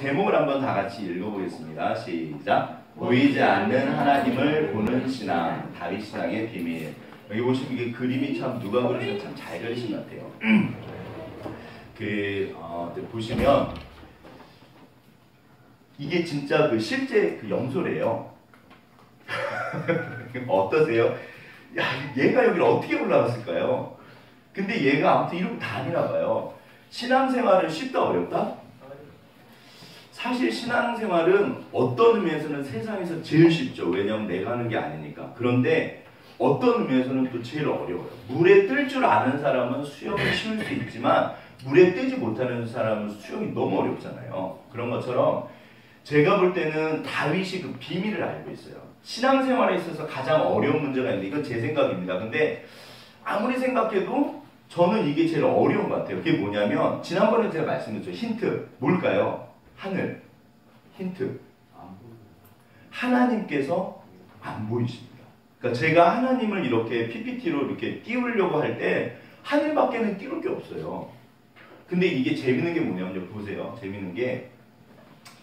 제목을 한번 다 같이 읽어보겠습니다. 시작. 보이지 않는 하나님을 보는 신앙, 다윗 신앙의 비밀. 여기 보시면 이게 그림이 참 누가 그리셔도 참 잘 그리신 것 같아요. 보시면 이게 진짜 그 실제 그 염소래요. 어떠세요? 야, 얘가 여기를 어떻게 올라갔을까요? 근데 얘가 아무튼 이러고 다니나 봐요. 신앙생활은 쉽다 어렵다? 사실 신앙생활은 어떤 의미에서는 세상에서 제일 쉽죠. 왜냐하면 내가 하는 게 아니니까. 그런데 어떤 의미에서는 또 제일 어려워요. 물에 뜰 줄 아는 사람은 수영이 쉬울 수 있지만 물에 뜨지 못하는 사람은 수영이 너무 어렵잖아요. 그런 것처럼 제가 볼 때는 다윗이 그 비밀을 알고 있어요. 신앙생활에 있어서 가장 어려운 문제가 있는데 이건 제 생각입니다. 근데 아무리 생각해도 저는 이게 제일 어려운 것 같아요. 그게 뭐냐면 지난번에 제가 말씀드렸죠. 힌트. 뭘까요? 하늘. 힌트. 하나님께서 안 보이십니다. 그러니까 제가 하나님을 이렇게 PPT로 이렇게 띄우려고 할 때 하늘밖에는 띄울 게 없어요. 근데 이게 재밌는 게 뭐냐면 보세요. 재밌는 게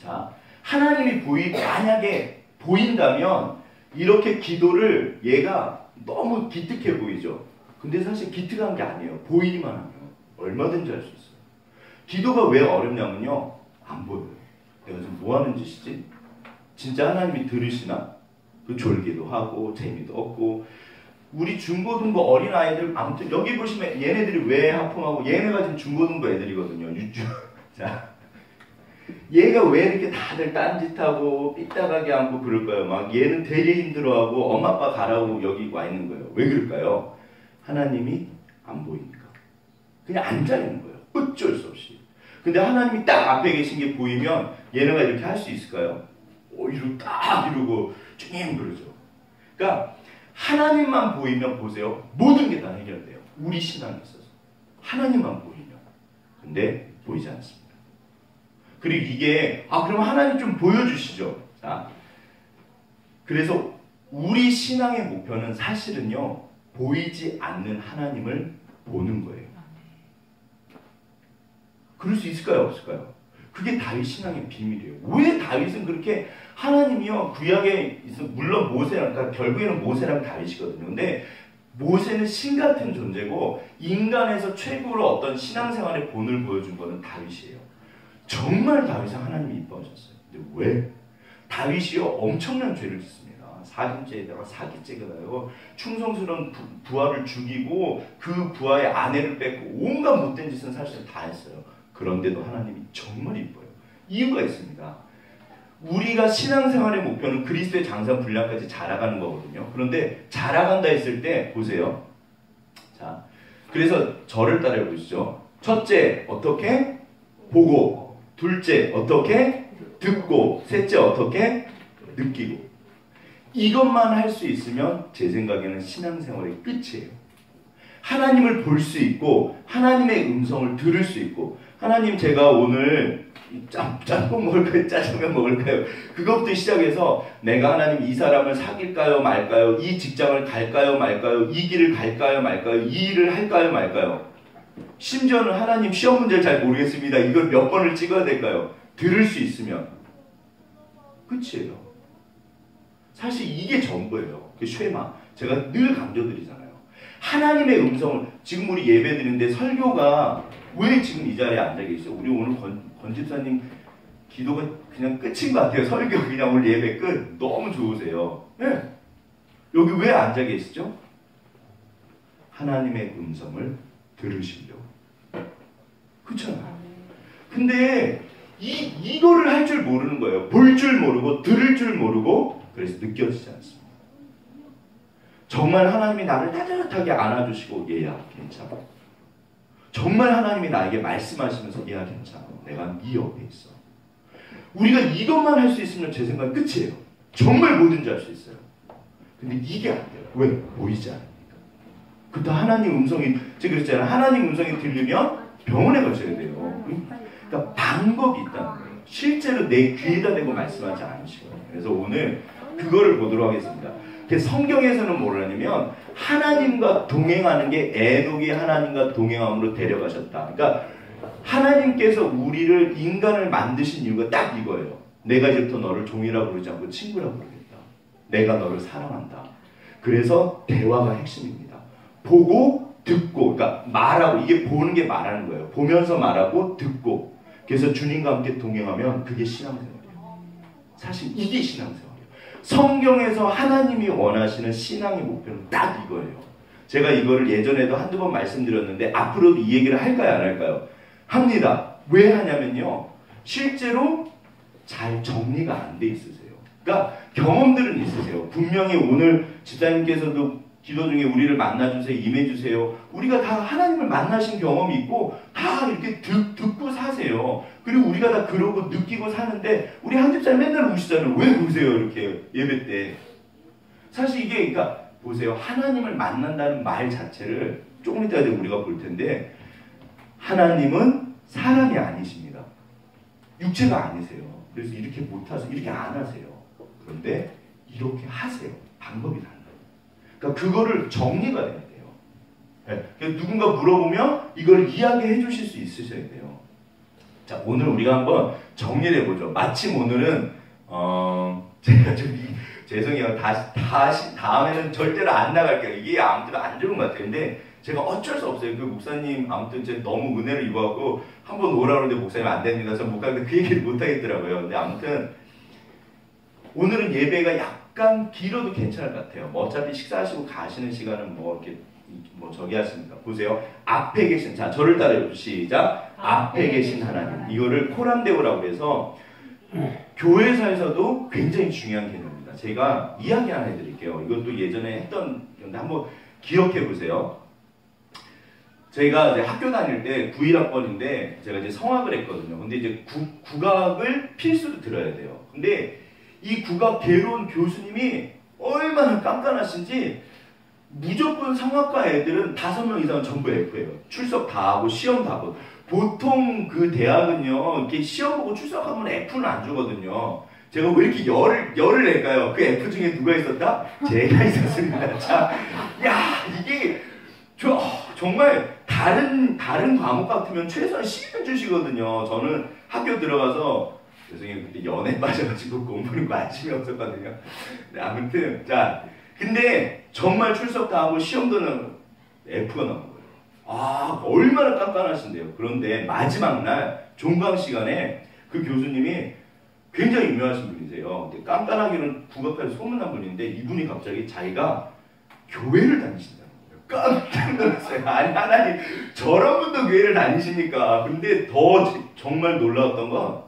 자, 하나님이 만약에 보인다면 이렇게 기도를 얘가 너무 기특해 보이죠. 근데 사실 기특한 게 아니에요. 보이기만 하면 얼마든지 할 수 있어요. 기도가 왜 어렵냐면요. 안 보여요. 내가 지금 뭐 하는 짓이지? 진짜 하나님이 들으시나? 그 졸기도 하고 재미도 없고 우리 중고등부 어린아이들 아무튼 여기 보시면 얘네들이 왜 하품하고 얘네가 지금 중고등부 애들이거든요. 자, 얘가 왜 이렇게 다들 딴짓하고 삐딱하게 하고 그럴까요? 막 얘는 되게 힘들어하고 엄마 아빠 가라고 여기 와 있는 거예요. 왜 그럴까요? 하나님이 안 보이니까. 그냥 앉아있는 거예요. 어쩔 수 없이. 근데 하나님이 딱 앞에 계신 게 보이면 얘네가 이렇게 할 수 있을까요? 이러고 딱 이러고 쭉 그러죠. 그러니까 하나님만 보이면 보세요. 모든 게 다 해결돼요. 우리 신앙에 있어서. 하나님만 보이면. 근데 보이지 않습니다. 그리고 이게 그럼 하나님 좀 보여주시죠. 자, 그래서 우리 신앙의 목표는 사실은요. 보이지 않는 하나님을 보는 거예요. 그럴 수 있을까요? 없을까요? 그게 다윗 신앙의 비밀이에요. 왜 다윗은 그렇게 하나님이요. 구약에 있어 물론 모세랑 그러니까 결국에는 모세랑 다윗이거든요. 근데 모세는 신 같은 존재고 인간에서 최고로 어떤 신앙생활의 본을 보여준 거는 다윗이에요. 정말 다윗은 하나님이 이뻐하셨어요. 근데 왜? 다윗이요. 엄청난 죄를 짓습니다. 살인죄에다가 사기죄에다가 충성스러운 부하를 죽이고 그 부하의 아내를 뺏고 온갖 못된 짓은 사실 다 했어요. 그런데도 하나님이 정말 이뻐요. 이유가 있습니다. 우리가 신앙생활의 목표는 그리스도의 장성 분량까지 자라가는 거거든요. 그런데 자라간다 했을 때 보세요. 자, 그래서 저를 따라해 보시죠. 첫째 어떻게? 보고. 둘째 어떻게? 듣고. 셋째 어떻게? 느끼고. 이것만 할 수 있으면 제 생각에는 신앙생활의 끝이에요. 하나님을 볼 수 있고 하나님의 음성을 들을 수 있고 하나님 제가 오늘 짬뽕 먹을까요? 짜장면 먹을까요? 그것부터 시작해서 내가 하나님 이 사람을 사귈까요? 말까요? 이 직장을 갈까요? 말까요? 이 길을 갈까요? 말까요? 이 일을 할까요? 말까요? 심지어는 하나님 시험 문제를 잘 모르겠습니다. 이걸 몇 번을 찍어야 될까요? 들을 수 있으면 끝이에요. 사실 이게 전부예요. 그 쉐마. 제가 늘 강조드리잖아요. 하나님의 음성을 지금 우리 예배 드리는데 설교가 왜 지금 이 자리에 앉아 계시죠? 우리 오늘 권 집사님 기도가 그냥 끝인 것 같아요. 설교 그냥 오늘 예배 끝. 너무 좋으세요. 네. 여기 왜 앉아 계시죠? 하나님의 음성을 들으시려고. 그렇잖아요. 근데 이거를 할 줄 모르는 거예요. 볼 줄 모르고 들을 줄 모르고 그래서 느껴지지 않습니다. 정말 하나님이 나를 따뜻하게 안아주시고 얘야 괜찮아. 정말 하나님이 나에게 말씀하시면서 얘야 괜찮아. 내가 네 옆에 있어. 우리가 이것만 할 수 있으면 제 생각은 끝이에요. 정말 뭐든지 할 수 있어요. 근데 이게 안 돼요. 왜? 보이지 않으니까. 그때 하나님 음성이 제가 그랬잖아요. 하나님 음성이 들리면 병원에 가셔야 돼요. 그러니까 방법이 있다는 거예요. 실제로 내 귀에다 대고 말씀하지 않으시거든요. 그래서 오늘 그거를 보도록 하겠습니다. 성경에서는 뭐라냐면 하나님과 동행하는 게 에녹이 하나님과 동행함으로 데려가셨다. 그러니까 하나님께서 우리를 인간을 만드신 이유가 딱 이거예요. 내가 이제부터 너를 종이라고 부르지 않고 친구라고 부르겠다. 내가 너를 사랑한다. 그래서 대화가 핵심입니다. 보고 듣고, 그러니까 말하고, 이게 보는 게 말하는 거예요. 보면서 말하고 듣고. 그래서 주님과 함께 동행하면 그게 신앙생활이에요. 사실 이게 신앙생활이에요. 성경에서 하나님이 원하시는 신앙의 목표는 딱 이거예요. 제가 이거를 예전에도 한두 번 말씀드렸는데 앞으로도 이 얘기를 할까요, 안 할까요? 합니다. 왜 하냐면요, 실제로 잘 정리가 안 돼 있으세요. 그러니까 경험들은 있으세요. 분명히 오늘 집사님께서도 기도 중에 우리를 만나주세요, 임해주세요. 우리가 다 하나님을 만나신 경험이 있고 다 이렇게 듣고 사세요. 그리고 우리가 다 그러고 느끼고 사는데 우리 한 집사님 맨날 우시잖아요. 왜 우세요? 이렇게 예배 때. 사실 이게, 그러니까 보세요. 하나님을 만난다는 말 자체를 조금 이따 우리가 볼 텐데, 하나님은 사람이 아니십니다. 육체가 아니세요. 그래서 이렇게 못하세요. 이렇게 안 하세요. 그런데 이렇게 하세요. 방법이 달라요. 그러니까 그거를 정리가 돼야 돼요. 네. 누군가 물어보면 이걸 이야기해 주실 수 있으셔야 돼요. 자, 오늘 우리가 한번 정리를 해보죠. 마침 오늘은 제가 좀 죄송해요. 다시 다음에는 절대로 안 나갈게요. 이게 아무튼 안 좋은 것 같아요. 근데 제가 어쩔 수 없어요. 그 목사님 아무튼 제가 너무 은혜를 입어갖고 한번 오라고 하는데 목사님 안 됩니다. 그래서 못 가는데 그 얘기를 못 하겠더라고요. 근데 아무튼 오늘은 예배가 약간 길어도 괜찮을 것 같아요. 뭐 어차피 식사하시고 가시는 시간은 뭐 이렇게 뭐 저기 하십니까? 보세요. 앞에 계신, 자, 저를 따라해보죠. 시작. 앞에 계신 하나님. 이거를 코람데오라고 해서 교회사에서도 굉장히 중요한 개념입니다. 제가 이야기 하나 해드릴게요. 이것도 예전에 했던 건데 한번 기억해 보세요. 저희가 이제 학교 다닐 때 91학번인데 제가 이제 성악을 했거든요. 근데 이제 국악을 필수로 들어야 돼요. 근데 이 국악 괴로운 교수님이 얼마나 깐깐하신지 무조건 성악과 애들은 5명 이상은 전부 F예요. 출석 다 하고 시험 다 하고. 보통 그 대학은요, 이렇게 시험 보고 출석하면 F는 안 주거든요. 제가 왜 이렇게 열을 낼까요? 그 F 중에 누가 있었다? 제가 있었습니다. 자, 야, 이게 정말 다른 과목 같으면 최소한 10은 주시거든요. 저는 학교 들어가서 죄송해요. 그때 연애 빠져가지고 공부는 관심이 없었거든요. 네, 아무튼 자, 근데 정말 출석 다 하고 시험도 F가 나온 거예요. 아, 얼마나 깐깐하신데요. 그런데 마지막 날 종강 시간에 그 교수님이 굉장히 유명하신 분이세요. 근데 깐깐하기는 국악까지 소문난 분인데 이분이 갑자기 자기가 교회를 다니신다는 거예요. 깜짝 놀랐어요. 아니, 하나님 저런 분도 교회를 다니시니까. 근데 더 정말 놀라웠던 건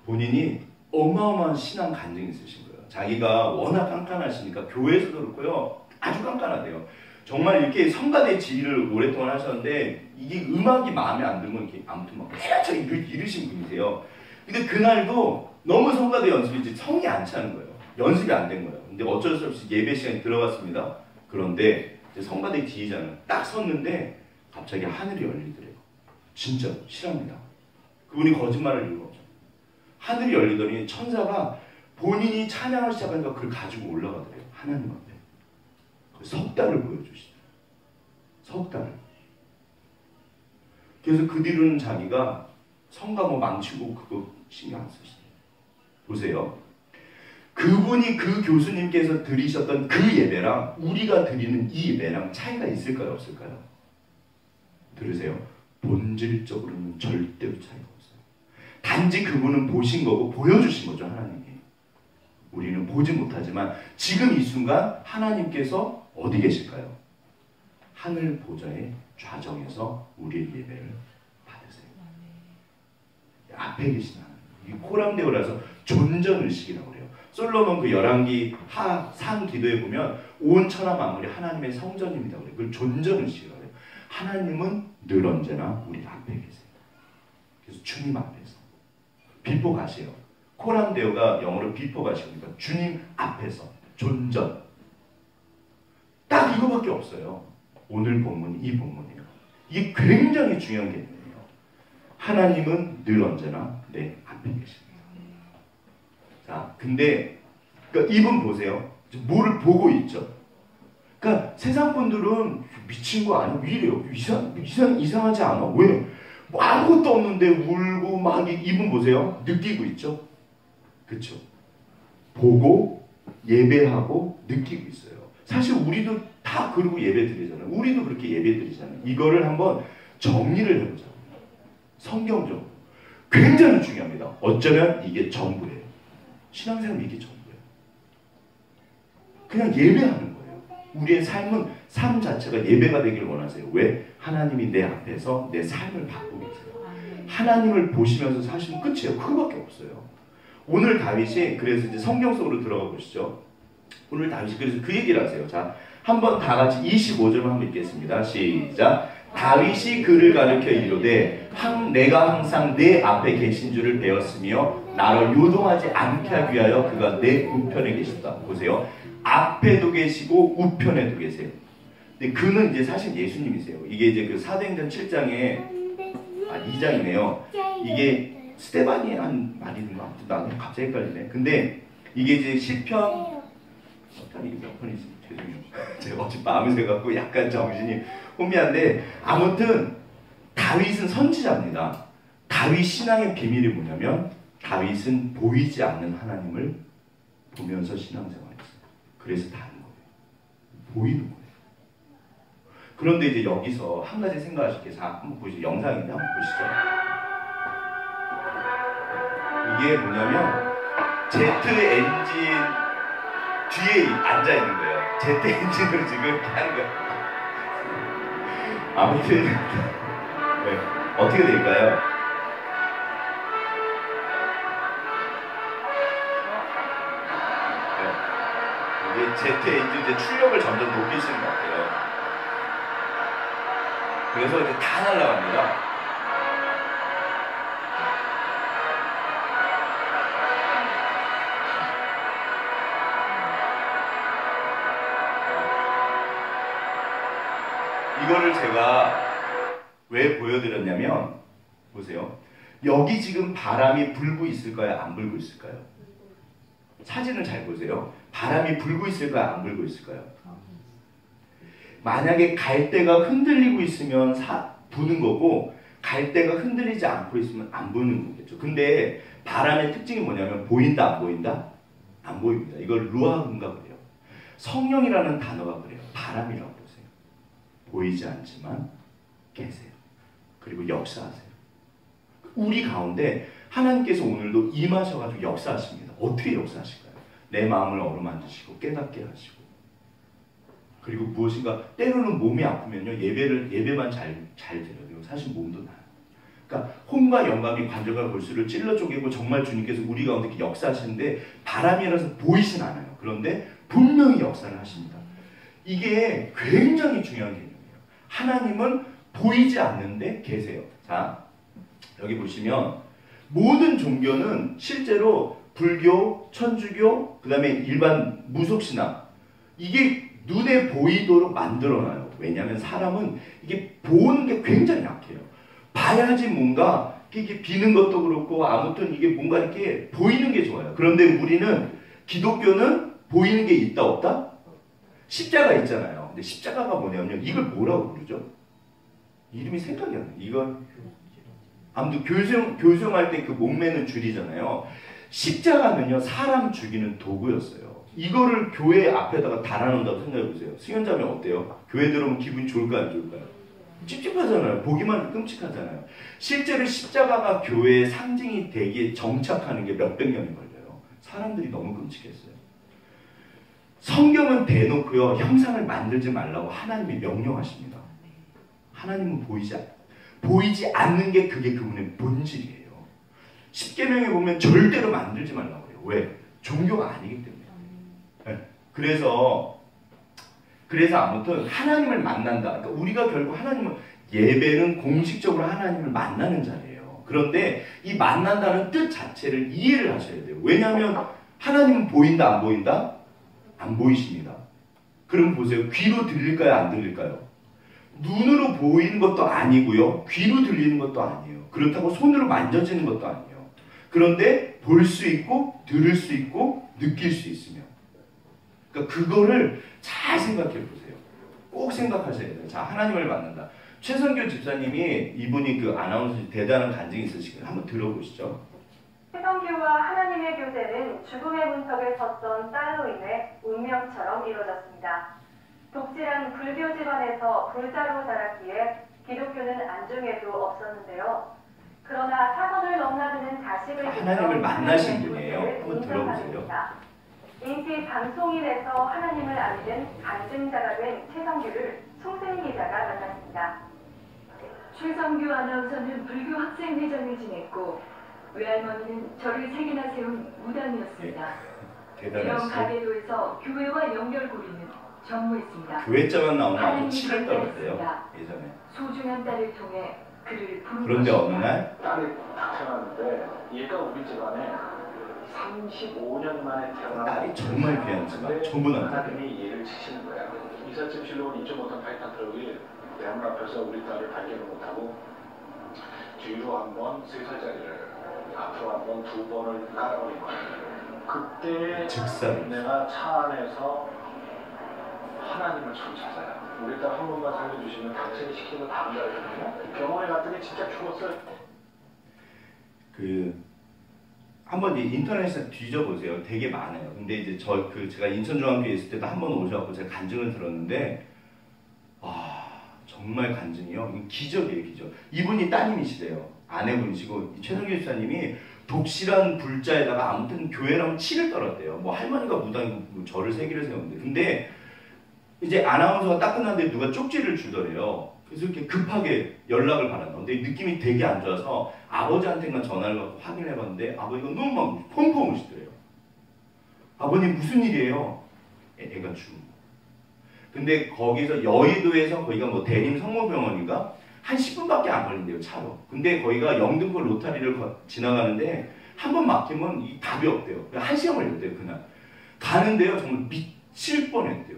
본인이 어마어마한 신앙 간증이 있으신 거예요. 자기가 워낙 깐깐하시니까 교회에서도 그렇고요. 아주 깐깐하대요. 정말 이렇게 성가대 지휘를 오랫동안 하셨는데 이게 음악이 마음에 안 들면 이렇게 아무튼 막 빼앗아 이르신 분이세요. 근데 그날도 너무 성가대 연습이 이제 성이 안 차는 거예요. 연습이 안 된 거예요. 근데 어쩔 수 없이 예배 시간에 들어갔습니다. 그런데 이제 성가대 지휘자는 딱 섰는데 갑자기 하늘이 열리더래요. 진짜 실합니다. 그분이 거짓말을 이유가 없죠. 하늘이 열리더니 천사가 본인이 찬양을 시작하니까 그걸 가지고 올라가더래요. 하나님 앞에. 석 달을 보여주시더래요. 석 달을. 그래서 그 뒤로는 자기가 성가 뭐 망치고 그거 신경 안 쓰시대요. 보세요. 그분이 그 교수님께서 드리셨던 그 예배랑 우리가 드리는 이 예배랑 차이가 있을까요? 없을까요? 들으세요. 본질적으로는 절대로 차이가 없어요. 단지 그분은 보신 거고 보여주신 거죠. 하나님이. 우리는 보지 못하지만 지금 이 순간 하나님께서 어디 계실까요? 하늘 보좌의 좌정에서 우리의 예배를 받으세요. 앞에 계신 하나님. 이 코람데오라서 존전의식이라고 그래요. 솔로몬 그 열왕기 상 기도에 보면 온 천하 만물이 하나님의 성전입니다. 그래요. 그걸 존전의식이라고 해요. 하나님은 늘 언제나 우리 앞에 계세요. 그래서 주님 앞에서 비포가세요. 코람데오가 영어로 비포가시니까 주님 앞에서 존전. 딱 이거밖에 없어요. 오늘 본문이 이 본문이에요. 이게 굉장히 중요한 개념이에요. 하나님은 늘 언제나 내 앞에 계십니다. 자, 근데 그러니까 이분 보세요. 뭐를 보고 있죠. 그러니까 세상 분들은 미친 거 아니야? 왜 이래요? 이상하지 않아? 왜? 뭐 아무것도 없는데 울고 막 이분 보세요. 느끼고 있죠? 그쵸? 보고 예배하고 느끼고 있어요. 사실 우리도 다 그러고 예배 드리잖아요. 우리도 그렇게 예배 드리잖아요. 이거를 한번 정리를 해보자고요. 성경적으로. 굉장히 중요합니다. 어쩌면 이게 전부예요. 신앙생활은 이게 전부예요. 그냥 예배하는 거예요. 우리의 삶 자체가 예배가 되기를 원하세요. 왜? 하나님이 내 앞에서 내 삶을 바꾸고 계세요. 하나님을 보시면서 사시면 끝이에요. 그거밖에 없어요. 오늘 다윗이 그래서 이제 성경 속으로 들어가 보시죠. 오늘 다윗이 그래서 그 얘기를 하세요. 자, 한번 다 같이 25절만 한번 읽겠습니다. 시작. 다윗이 그를 가르쳐 이르되 내가 항상 내 앞에 계신 줄을 배웠으며 나를 요동하지 않게 하기 위하여 그가 내 우편에 계시다. 보세요. 앞에도 계시고 우편에도 계세요. 근데 그는 이제 사실 예수님이세요. 이게 이제 그 사도행전 7장에 2장이네요. 이게 스테반이 한 말이든가 아무튼 나는 갑자기 헷갈리네. 근데 이게 이제 시편 이게 몇 편이지? 죄송해요. 제가 어제 마음을 새갖고 약간 정신이 혼미한데 아무튼 다윗은 선지자입니다. 다윗 신앙의 비밀이 뭐냐면 다윗은 보이지 않는 하나님을 보면서 신앙생활했어요. 그래서 다른 거예요. 보이는 거예요. 그런데 이제 여기서 한 가지 생각하실 게 한번 보시죠. 영상인데 한번 보시죠. 이게 뭐냐면 제트 엔진 뒤에 앉아 있는 거예요. 제트 엔진으로 지금 이렇게 하는 거예요. 아무튼 네. 어떻게 될까요? 네. 이게 제트 엔진 이제 출력을 점점 높이시는 것 같아요. 그래서 이제 다 날아갑니다. 이거를 제가 왜 보여드렸냐면 보세요. 여기 지금 바람이 불고 있을까요? 안 불고 있을까요? 사진을 잘 보세요. 바람이 불고 있을까요? 안 불고 있을까요? 만약에 갈대가 흔들리고 있으면 부는 거고 갈대가 흔들리지 않고 있으면 안 부는 거겠죠. 근데 바람의 특징이 뭐냐면 보인다 안 보인다? 안 보입니다. 이걸 루아흐인가 그래요. 성령이라는 단어가 그래요. 바람이라고 보세요. 보이지 않지만 계세요. 그리고 역사하세요. 우리 가운데 하나님께서 오늘도 임하셔가지고 역사하십니다. 어떻게 역사하실까요? 내 마음을 어루만지시고 깨닫게 하시고 그리고 무엇인가 때로는 몸이 아프면요 예배만 잘 드려요. 사실 몸도 나요. 그러니까 혼과 영감이 관절과 골수를 찔러 쪼개고 정말 주님께서 우리 가운데 이렇게 역사하시는데 바람이라서 보이진 않아요. 그런데 분명히 역사를 하십니다. 이게 굉장히 중요한 개념이에요. 하나님은 보이지 않는데 계세요. 자, 여기 보시면 모든 종교는 실제로 불교, 천주교, 그 다음에 일반 무속신앙 이게 눈에 보이도록 만들어놔요. 왜냐하면 사람은 이게 보는 게 굉장히 약해요. 봐야지 뭔가 이게 비는 것도 그렇고 아무튼 이게 뭔가 이렇게 보이는 게 좋아요. 그런데 우리는 기독교는 보이는 게 있다 없다? 십자가 있잖아요. 근데 십자가가 뭐냐면요. 이걸 뭐라고 부르죠? 이름이 생각이 안 나요. 이건 아무튼 교수할 때 그 목매는 줄이잖아요. 십자가는요. 사람 죽이는 도구였어요. 이거를 교회 앞에다가 달아놓는다고 생각해보세요. 수련자면 어때요? 교회 들어오면 기분이 좋을까요? 안 좋을까요? 찝찝하잖아요. 보기만 끔찍하잖아요. 실제로 십자가가 교회의 상징이 되기에 정착하는 게 몇백 년이 걸려요. 사람들이 너무 끔찍했어요. 성경은 대놓고요. 형상을 만들지 말라고 하나님이 명령하십니다. 하나님은 보이지 않는 게 그게 그분의 본질이에요. 십계명에 보면 절대로 만들지 말라고 해요. 왜? 종교가 아니기 때문에. 네. 그래서 아무튼 하나님을 만난다. 그러니까 우리가 결국 예배는 공식적으로 하나님을 만나는 자리예요. 그런데 이 만난다는 뜻 자체를 이해를 하셔야 돼요. 왜냐하면 하나님은 보인다 안 보인다? 안 보이십니다. 그럼 보세요. 귀로 들릴까요? 안 들릴까요? 눈으로 보이는 것도 아니고요. 귀로 들리는 것도 아니에요. 그렇다고 손으로 만져지는 것도 아니에요. 그런데 볼 수 있고 들을 수 있고 느낄 수 있으며 그러니까 그거를 잘 생각해 보세요. 꼭 생각하셔야 돼요. 자, 하나님을 만난다. 최선교 집사님이 이분이 그 아나운서 대단한 간증이 있으시거든요. 한번 들어보시죠. 최성규와 하나님의 교제는 죽음의 문턱에 섰던 딸로 인해 운명처럼 이루어졌습니다. 독실한 불교 집안에서 불자로 자랐기에 기독교는 안중에도 없었는데요. 그러나 사선을 넘나드는 자식을 하나님을 만나신 분이에요. 한번 들어보세요. 인기 방송인에서 하나님을 알리는 간증자가 된 최성규를 송세희 기자가 만났습니다. 최성규 아나운서는 불교 학생회장을 지냈고 외할머니는 절을 3개나 세운 무당이었습니다. 이런 가계도에서 교회와 연결고리는 전무했습니다. 교회자만 나오면 아주 치를 떨었대요. 예전에. 소중한 딸을 통해 그를 부른 그런데 어느 날 딸이 딱 태어났는데 얘가 우리 집안에 35년 만에 태어난 딸이 정말 귀한 집안. 전부 남자. 하나님이 얘를 치시는 거야. 이삿짐 실로 온 2.5톤 타이탄 트럭이 대문 앞에서 우리 딸을 발견을 못하고 뒤로 한 번 3살짜리를 앞으로 한 번 2번을 깔아버린 거야. 그때 즉사로. 내가 차 안에서 하나님을 처음 찾아요. 우리 딸 한 번만 살려주시면 당신이 시키는 거 다 한다거든요. 병원에 갔더니 진짜 죽었어요. 한번 인터넷에 뒤져보세요. 되게 많아요. 근데 이제 제가 인천중앙교회 있을 때도 한 번 오셔갖고 제가 간증을 들었는데, 정말 간증이요. 이건 기적이에요, 기적. 이분이 따님이시래요. 아내분이시고, 최성규 집사님이 독실한 불자에다가 아무튼 교회라면 치를 떨었대요. 뭐 할머니가 무당이고 뭐 절을 3개를 세웠는데. 근데 이제 아나운서가 딱 끝났는데 누가 쪽지를 주더래요. 그래서 이렇게 급하게 연락을 받았나. 근데 느낌이 되게 안 좋아서 아버지한테만 전화를 받고 확인해봤는데 아버지가 너무 막 펑펑 우시더래요. 아버님 무슨 일이에요? 애가 죽은 거. 근데 거기서 여의도에서 거기가 뭐 대림 성모병원인가? 한 10분밖에 안 걸린대요, 차로. 근데 거기가 영등포 로타리를 지나가는데 한 번 막히면 이 답이 없대요. 1시간 걸렸대요, 그날. 가는데요, 정말 미칠 뻔했대요.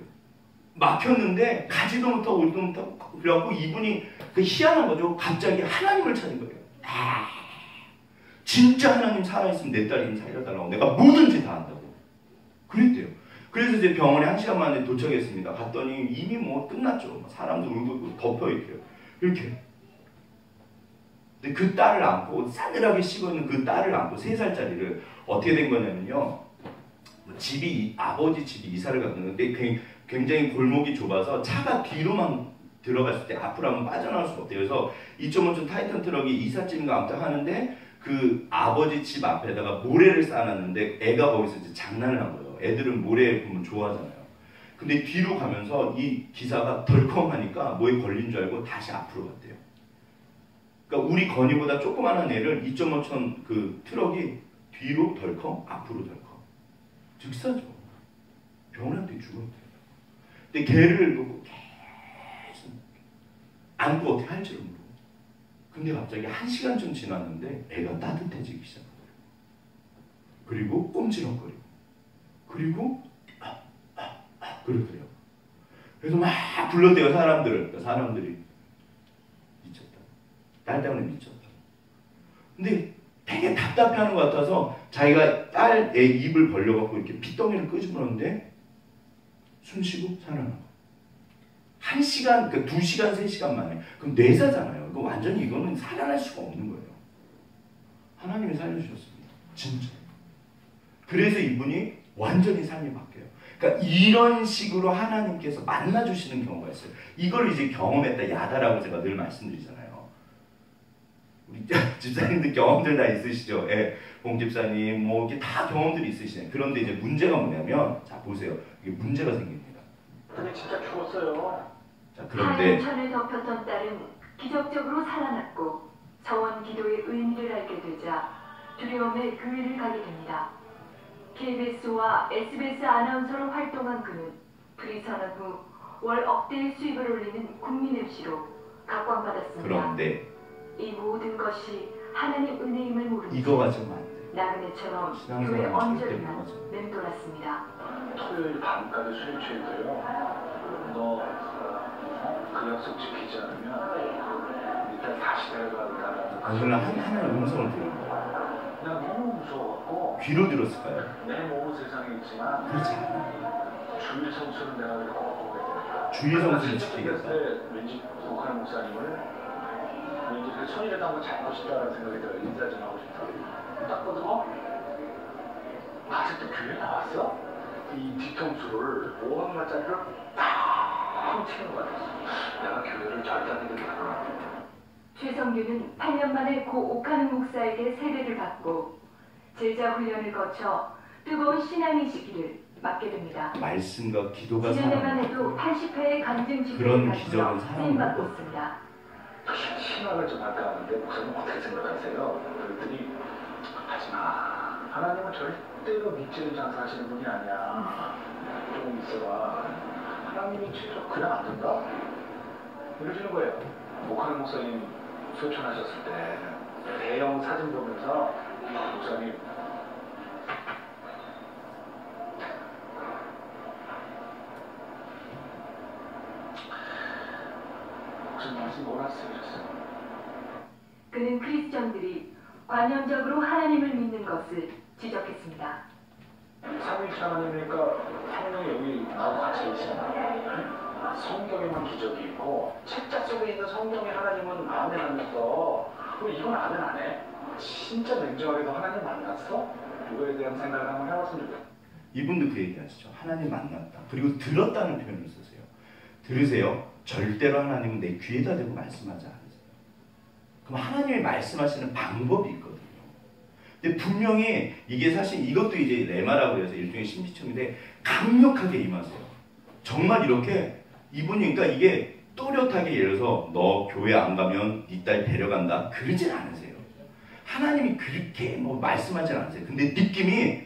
막혔는데 가지도 못하고 오지도 못하고 그래갖고 이분이 그 희한한 거죠. 갑자기 하나님을 찾은 거예요. 진짜 하나님 살아있으면 내 딸 좀 살려달라고 내가 뭐든지 다 한다고 그랬대요. 그래서 이제 병원에 1시간 만에 도착했습니다. 갔더니 이미 뭐 끝났죠. 사람도 울고 덮여있대요. 이렇게. 근데 그 딸을 안고 싸늘하게 식어있는 그 딸을 안고 3살짜리를 어떻게 된 거냐면요. 아버지 집이 이사를 갔는데 굉장히 골목이 좁아서 차가 뒤로만 들어갔을 때 앞으로 하면 빠져나올 수가 없대요. 그래서 2.5톤 타이탄 트럭이 이삿짐인가 아무튼 하는데 그 아버지 집 앞에다가 모래를 쌓아놨는데 애가 거기서 이제 장난을 한 거예요. 애들은 모래 보면 좋아하잖아요. 근데 뒤로 가면서 이 기사가 덜컹하니까 뭐에 걸린 줄 알고 다시 앞으로 갔대요. 그러니까 우리 건이보다 조그만한 애를 2.5톤 그 트럭이 뒤로 덜컹 앞으로 덜컹. 즉사죠. 병원한테 죽었대요. 근데 걔를 놓고 계속 안고 어떻게 할지를 모르고. 근데 갑자기 1시간쯤 지났는데 애가 따뜻해지기 시작하더라고요. 그리고 꼼지락거리고. 그리고 그러더래요. 그래서 막 불렀대요, 사람들을. 사람들이 미쳤다. 딸 때문에 미쳤다. 근데 되게 답답해하는 것 같아서 자기가 딸의 입을 벌려갖고 이렇게 핏덩이를 끄집어놓는데 숨 쉬고 살아나고. 1시간, 그러니까 2시간, 3시간 만에. 그럼 뇌사잖아요. 그럼 완전히 이거는 살아날 수가 없는 거예요. 하나님이 살려주셨습니다. 진짜. 그래서 이분이 완전히 삶이 바뀌어요. 그러니까 이런 식으로 하나님께서 만나주시는 경우가 있어요. 이걸 이제 경험했다, 야다라고 제가 늘 말씀드리잖아요. 우리 집사님들 경험들 다 있으시죠? 예, 봉 집사님, 뭐 이게 다 경험들이 있으시네. 그런데 이제 문제가 뭐냐면, 자 보세요. 이게 문제가 생깁니다. 근데 진짜 죽었어요. 자 그런데 천에 덮였던 딸은 기적적으로 살아났고 서원 기도의 의미를 알게 되자 두려움에 교회를 가게 됩니다. KBS와 SBS 아나운서로 활동한 그는 프리선언 후 월 억대의 수입을 올리는 국민 MC로 각광받았습니다. 그런데 이 모든 것이 하나님 은혜임을 모르는 이거가 좀 안 돼. 나그네처럼 교회 신앙생활은 절대 언저리만 못하죠. 맴돌았습니다. 토요일 밤까지 술 취해도요. 너 그 약속 지키지 않으면 일단 다시 데려간다는. 그러나 하나의 음성을 들은 거예요. 내가 너무 무서워갖고 귀로 들었을까요? 내 몸은 세상에 있지만 그렇지 않아요. 주일 성수는 내가 꼭 보게 되니까 주의 성수를 지키겠다. 왠지 목하는 목사님을 왠지 그 천일에도 한번 잘 하고 싶다라는 생각이 들어요. 인사 좀 하고 싶다. 딱 보더니 아직도 교회 나왔어? 이 뒤통수를 5억만짜리를 팍 치는 거 같았어. 내가 교회를 절대 안 되겠다. 최성규는 8년 만에 고 옥하는 목사에게 세례를 받고 제자 훈련을 거쳐 뜨거운 신앙인식기를 맡게 됩니다. 말씀과 기도가 2년여간 해도 80회의 간증 그런 집회를 기적은 가지며 쓰임받고 사랑하고 있습니다. 신앙을 좀 할까 하는데 목사님 어떻게 생각하세요? 그랬더니 하지마. 하나님은 절대로 믿지는 장사하시는 분이 아니야. 조금 있어봐. 하나님이 최소 그냥 안 된다? 이러시는 거예요. 목하는 목사님 소천하셨을 때 대형 사진 보면서 목사님 말씀 몰았어요. 그는 크리스천들이 관념적으로 하나님을 믿는 것을 지적했습니다. 삼위일체 하나님이니까 성령이 여기 나하고 같이 계시잖아. 성경에만 기적이 있고 책자 속에 있는 성경의 하나님은 아멘 하면서 왜 이건 아멘 안 해? 진짜 냉정하게도 하나님 만났어? 이거에 대한 생각을 한번 해봤으면 좋겠어요. 이분도 그 얘기 하시죠. 하나님 만났다. 그리고 들었다는 표현을 쓰세요. 들으세요. 절대로 하나님은 내 귀에다 대고 말씀하지 않으세요. 그럼 하나님이 말씀하시는 방법이 있거든요. 근데 분명히 이게 사실 이것도 이제 레마라고 해서 일종의 신비청인데 강력하게 임하세요. 정말 이렇게 이분이 그러니까 이게 또렷하게 예를 들어서 너 교회 안 가면 네 딸 데려간다 그러진 않으세요. 하나님이 그렇게 뭐 말씀하진 않으세요. 근데 느낌이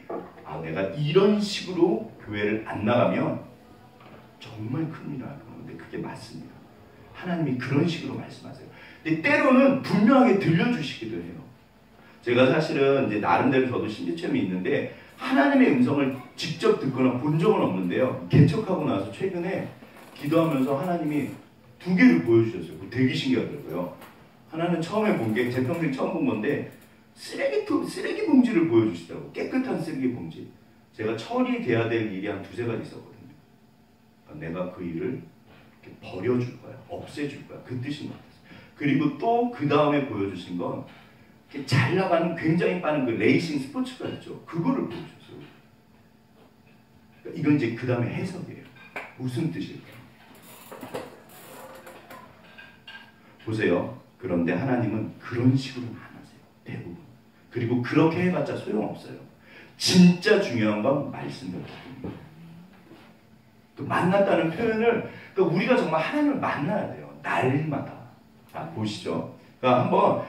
아 내가 이런 식으로 교회를 안 나가면 정말 큰일 날 건데 그게 맞습니다. 하나님이 그런 식으로 말씀하세요. 근데 때로는 분명하게 들려주시기도 해요. 제가 사실은 이제 나름대로 저도 신비체험이 있는데 하나님의 음성을 직접 듣거나 본 적은 없는데요. 개척하고 나서 최근에 기도하면서 하나님이 2개를 보여주셨어요. 되게 신기하더라고요. 하나는 처음에 본 게 제 평생 처음 본 건데 쓰레기 봉지를 보여주시더라고요. 깨끗한 쓰레기 봉지. 제가 처리돼야 될 일이 한 2-3가지 있었거든요. 그러니까 내가 그 일을 이렇게 버려줄 거야. 없애줄 거야. 그 뜻인 것 같았어요. 그리고 또 그 다음에 보여주신 건 잘 나가는 굉장히 빠른 그 레이싱 스포츠카 있죠. 그거를 보여줬어요. 그러니까 이건 이제 그 다음에 해석이에요. 무슨 뜻일까요? 보세요. 그런데 하나님은 그런 식으로는 안 하세요. 대부분. 그리고 그렇게 해봤자 소용없어요. 진짜 중요한 건 말씀이거든요. 그 만났다는 표현을 그러니까 우리가 정말 하나님을 만나야 돼요. 날마다. 자, 보시죠. 그러니까 한번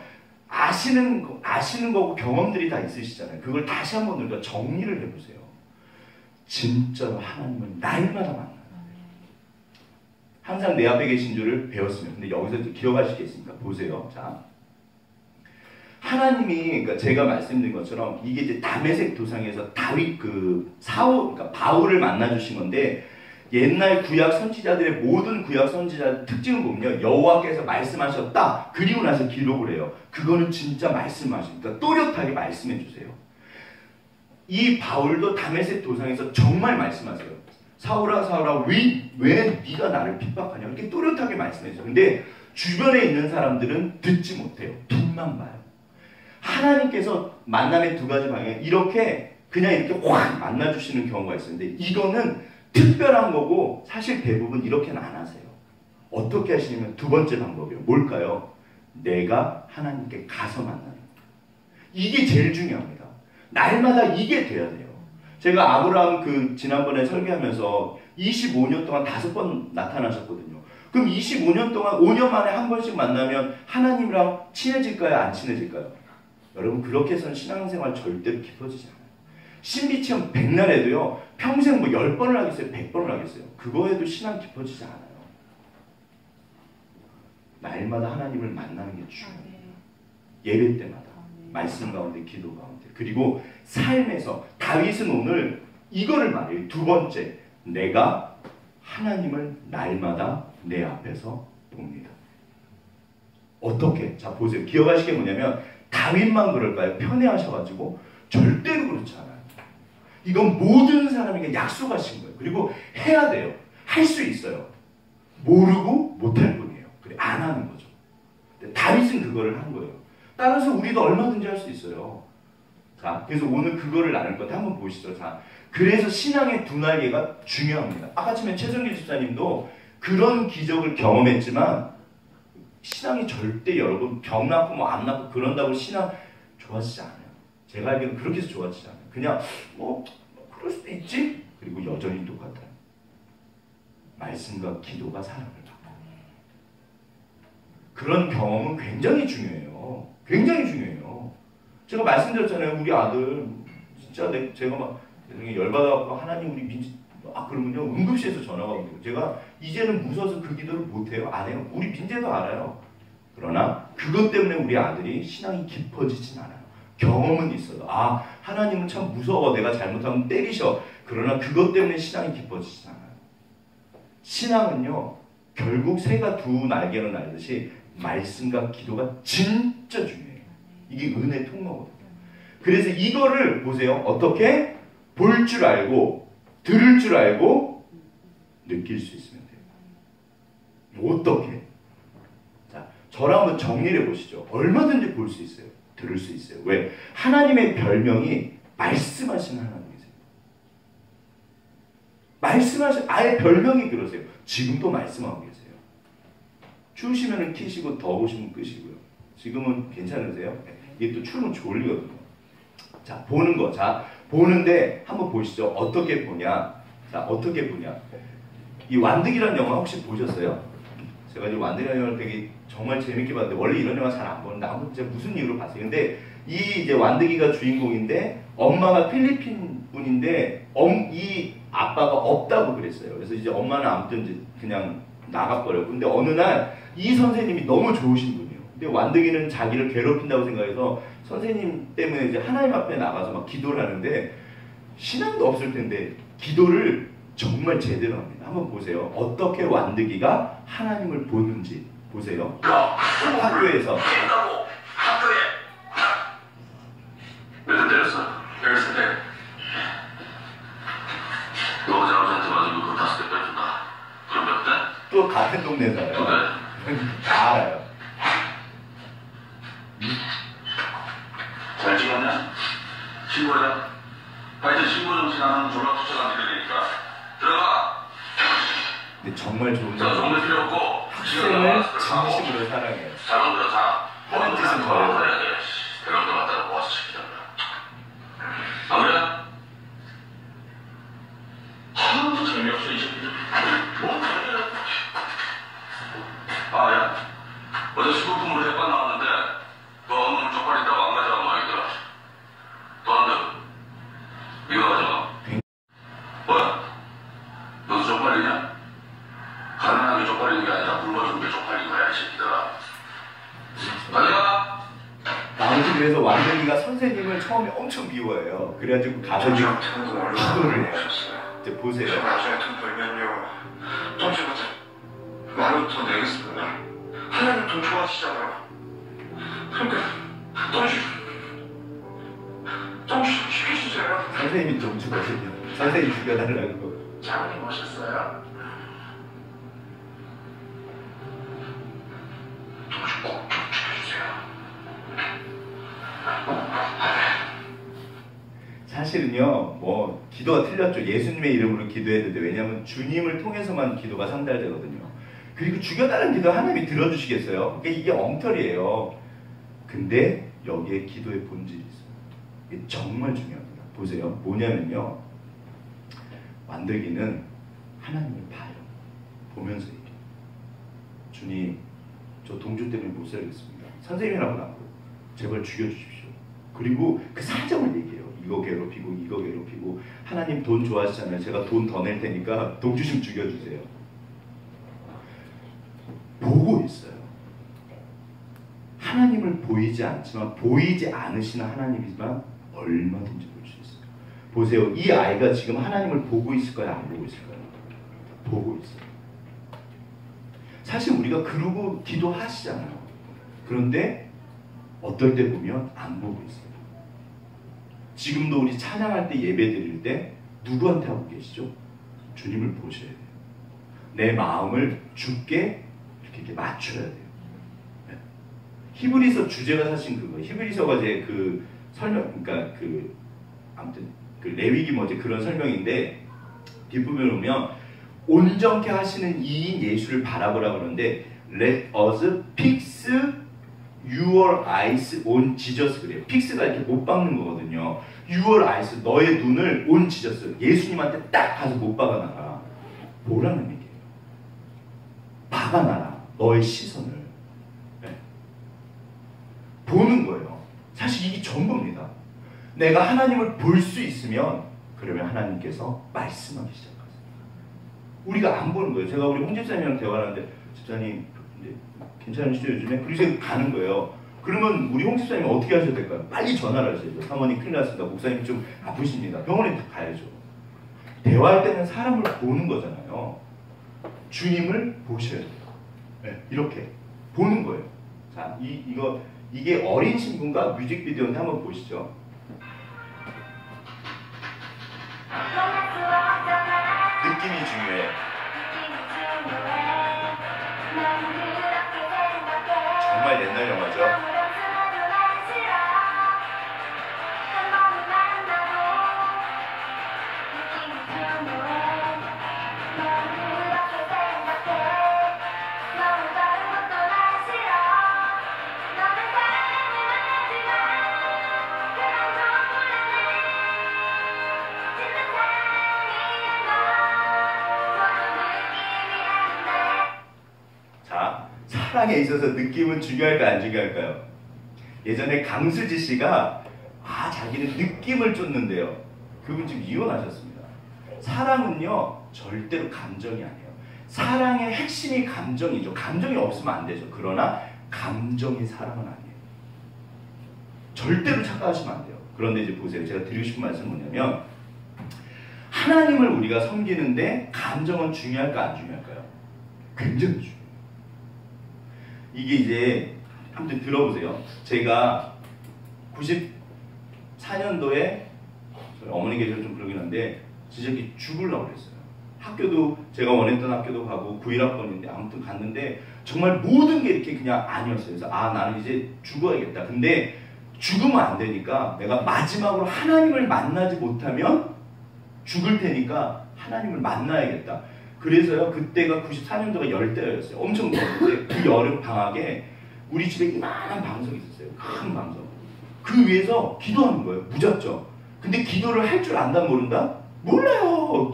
아시는 거고 경험들이 다 있으시잖아요. 그걸 다시 한번 우리가 정리를 해보세요. 진짜로 하나님을 날마다 만나요. 항상 내 앞에 계신 줄을 배웠으면. 근데 여기서 기억하시겠습니까? 보세요. 자, 하나님이 그러니까 제가 말씀드린 것처럼 이게 이제 다메섹 도상에서 다윗 그러니까 바울을 만나 주신 건데 옛날 구약 선지자들의 모든 구약 선지자들 특징을 보면요. 여호와께서 말씀하셨다. 그리고 나서 기록을 해요. 그거는 진짜 말씀하십니까? 또렷하게 말씀해 주세요. 이 바울도 다메섹 도상에서 정말 말씀하세요. 사울아 사울아 왜 네가 나를 핍박하냐 이렇게 또렷하게 말씀해줘요. 근데 주변에 있는 사람들은 듣지 못해요. 빛만 봐요. 하나님께서 만남의 2가지 방향 이렇게 그냥 이렇게 확 만나주시는 경우가 있어요. 근데 이거는 특별한 거고 사실 대부분 이렇게는 안 하세요. 어떻게 하시냐면 2번째 방법이에요. 뭘까요? 내가 하나님께 가서 만나는 거예요. 이게 제일 중요합니다. 날마다 이게 돼야 돼요. 제가 아브라함 지난번에 설계하면서 25년 동안 5번 나타나셨거든요. 그럼 25년 동안 5년 만에 한 번씩 만나면 하나님이랑 친해질까요? 안 친해질까요? 여러분 그렇게 해서는 신앙생활 절대로 깊어지지 않아요. 신비체험 100날 해도요. 평생 뭐 10번을 하겠어요? 100번을 하겠어요? 그거 해도 신앙 깊어지지 않아요. 날마다 하나님을 만나는 게 중요해요. 예배 때마다. 말씀 가운데, 기도 가운데. 그리고 삶에서 다윗은 오늘 이거를 말해요. 2번째. 내가 하나님을 날마다 내 앞에서 봅니다. 어떻게? 자 보세요. 기억하실 게 뭐냐면 다윗만 그럴까요? 편애하셔가지고 절대로 그렇지 않아요. 이건 모든 사람에게 약속하신 거예요. 그리고 해야 돼요. 할 수 있어요. 모르고 못할 뿐이에요. 그래, 안 하는 거죠. 다윗은 그거를 한 거예요. 따라서 우리도 얼마든지 할 수 있어요. 자, 그래서 오늘 그거를 나눌 건데 한번 보시죠. 자, 그래서 신앙의 두 날개가 중요합니다. 아까 처음에 최성길 집사님도 그런 기적을 경험했지만 신앙이 절대 여러분 병 낫고 뭐 안 낫고 그런다고 신앙 좋아지지 않아요. 제가 알기로는 그렇게 해서 좋아지지 않아요. 그냥 뭐 그럴 수도 있지. 그리고 여전히 똑같아요. 말씀과 기도가 사람을 바꿔. 그런 경험은 굉장히 중요해요. 굉장히 중요해요. 제가 말씀드렸잖아요. 우리 아들 진짜 제가 막 열받아갖고 하나님 우리 민지 그러면요 응급실에서 전화가 오고 제가 이제는 무서워서 그 기도를 못해요. 안 해요. 우리 민재도 알아요. 그러나 그것 때문에 우리 아들이 신앙이 깊어지진 않아요. 경험은 있어도 하나님은 참 무서워. 내가 잘못하면 때리셔. 그러나 그것 때문에 신앙이 깊어지진 않아요. 신앙은요 결국 새가 두 날개로 날듯이 말씀과 기도가 진짜 중요해요. 이게 은혜 통로거든요. 그래서 이거를 보세요. 어떻게? 볼 줄 알고 들을 줄 알고 느낄 수 있으면 돼요. 어떻게? 자, 저랑 한번 정리를 해보시죠. 얼마든지 볼 수 있어요. 들을 수 있어요. 왜? 하나님의 별명이 말씀하시는 하나님이세요. 말씀하시는 아예 별명이 그러세요. 지금도 말씀하고 계세요. 추우시면 키시고 더우시면 끄시고요. 지금은 괜찮으세요? 이게 또 추우면 졸리거든요. 자, 보는 거. 자, 보는데 한번 보시죠. 어떻게 보냐? 자, 어떻게 보냐? 이 완득이라는 영화 혹시 보셨어요? 제가 이 완득이라는 영화를 되게 정말 재밌게 봤는데 원래 이런 영화 잘 안 보는데 아무튼 제가 무슨 이유로 봤어요. 근데 이 이제 완득이가 주인공인데 엄마가 필리핀 분인데 이 아빠가 없다고 그랬어요. 그래서 이제 엄마는 아무튼 이제 그냥 나가버렸고 근데 어느 날 이 선생님이 너무 좋으신 분이에요. 근데 완득이는 자기를 괴롭힌다고 생각해서 선생님 때문에 이제 하나님 앞에 나가서 막 기도를 하는데 신앙도 없을 텐데 기도를 정말 제대로 합니다. 한번 보세요. 어떻게 완득이가 하나님을 보는지 보세요. 학교에서 학교에 몇 대 때렸어? 13대. 너 어제 아버지한테 맞은 거 5대 때려준다. 그럼 몇 대? 또 같은 동네 살아요. 2대. 다 알아요. 잘 찍었냐? 신고해라. 하여튼 신고 정신 안 하면 졸라 투자가 되니까 들어가. 근데 정말 좋은 저 정말 필요 없고 학생을 진심으로 사랑해요. 잘 만들어 자. 하는 짓은 잘해요. 대학도 갔다가 모아서 시키잖아. 안 그래? 하나도 재미없어 이 새끼들. 뭐 야. 어제 수급품으로 대판 나왔는데 너 오늘 쪽팔린다고 안 가져간 모양이더라. 또 한다. 이거 가져가. 뭐야? 너도 쪽팔리냐? 가난하게 쪽팔리는 게 아니라 굶어주는 게 쪽팔린 거야 이 새끼들아. 가져가. 아무튼 그래서 완득이가 선생님을 처음에 엄청 미워해요. 그래가지고 가서 기도를 해요. 이제 보세요. 나중에 돈 벌면요. 돈 주고서 만원 더 내겠습니다. 하나님 돈 좋아하시잖아요. 그러니까 좀 쉽게 주세요. 선생님이 좀 죽었거든요. 선생님 죽여달라고. 장님 오셨어요? 돈 좀 꼭 좀 주세요. 사실은요, 뭐 기도가 틀렸죠. 예수님의 이름으로 기도했는데 왜냐하면 주님을 통해서만 기도가 상달되거든요. 그리고 죽여달라는 기도 하나님이 들어주시겠어요? 그러니까 이게 엉터리예요. 근데 여기에 기도의 본질이 있어요. 이게 정말 중요합니다. 보세요. 뭐냐면요, 완득이는 하나님을 봐요. 보면서 얘기해요. 주님, 저 동주 때문에 못 살겠습니다. 선생님이라고 나고 제발 죽여주십시오. 그리고 그 사정을 얘기해요. 이거 괴롭히고 이거 괴롭히고 하나님 돈 좋아하시잖아요. 제가 돈 더 낼 테니까 동주 좀 죽여주세요. 보고 있어요. 하나님을 보이지 않지만 보이지 않으시는 하나님이지만 얼마든지 볼 수 있어요. 보세요. 이 아이가 지금 하나님을 보고 있을까요? 안 보고 있을까요? 보고 있어요. 사실 우리가 그러고 기도하시잖아요. 그런데 어떨 때 보면 안 보고 있어요. 지금도 우리 찬양할 때 예배 드릴 때 누구한테 하고 계시죠? 주님을 보셔야 돼요. 내 마음을 주께 이렇게 맞춰야 돼요. 네. 히브리서 주제가 사실 그거예요. 히브리서가 이제 그 설명, 그러니까 그 아무튼 그 레위기 뭐지 그런 설명인데 뒷부분을 보면 온전케 하시는 이인 예수를 바라보라 그러는데 Let us fix your eyes on Jesus 그래요. 픽스가 이렇게 못 박는 거거든요. Your eyes, 너의 눈을 on Jesus, 예수님한테 딱 가서 못 박아놔라. 뭐라는 얘기예요? 박아놔라. 너의 시선을. 네. 보는 거예요. 사실 이게 전부입니다. 내가 하나님을 볼 수 있으면 그러면 하나님께서 말씀하기 시작하세요. 우리가 안 보는 거예요. 제가 우리 홍 집사님이랑 대화를 하는데 집사님 괜찮으시죠 요즘에? 그래서 가는 거예요. 그러면 우리 홍 집사님은 어떻게 하셔야 될까요? 빨리 전화를 하셔야죠. 사모님 큰일 났습니다. 목사님 좀 아프십니다. 병원에 가야죠. 대화할 때는 사람을 보는 거잖아요. 주님을 보셔야 돼요. 네, 이렇게 보는 거예요. 자, 이게 어린 신부인가 뮤직비디오인데 한번 보시죠. 느낌이 중요해. 정말 옛날 영화죠. 사랑에 있어서 느낌은 중요할까 안 중요할까요? 예전에 강수지 씨가 자기는 느낌을 쫓는데요. 그분 지금 이혼하셨습니다. 사랑은요 절대로 감정이 아니에요. 사랑의 핵심이 감정이죠. 감정이 없으면 안 되죠. 그러나 감정이 사랑은 아니에요. 절대로 착각하시면 안 돼요. 그런데 이제 보세요. 제가 드리고 싶은 말씀은 뭐냐면 하나님을 우리가 섬기는데 감정은 중요할까 안 중요할까요? 굉장히 중요해요. 이게 이제 아무튼 들어보세요. 제가 94년도에 어머니 계셔서 좀 그러긴 한데 진짜 이렇게 죽으려고 그랬어요. 학교도 제가 원했던 학교도 가고 91학번인데 아무튼 갔는데 정말 모든 게 이렇게 그냥 아니었어요. 그래서 나는 이제 죽어야겠다. 근데 죽으면 안 되니까 내가 마지막으로 하나님을 만나지 못하면 죽을 테니까 하나님을 만나야겠다. 그래서요, 그때가 94년도가 열대야였어요. 엄청 더웠는데 그 여름 방학에 우리 집에 이만한 방석이 있었어요. 큰 방석. 그 위에서 기도하는 거예요. 무작정. 근데 기도를 할 줄 안다 모른다? 몰라요.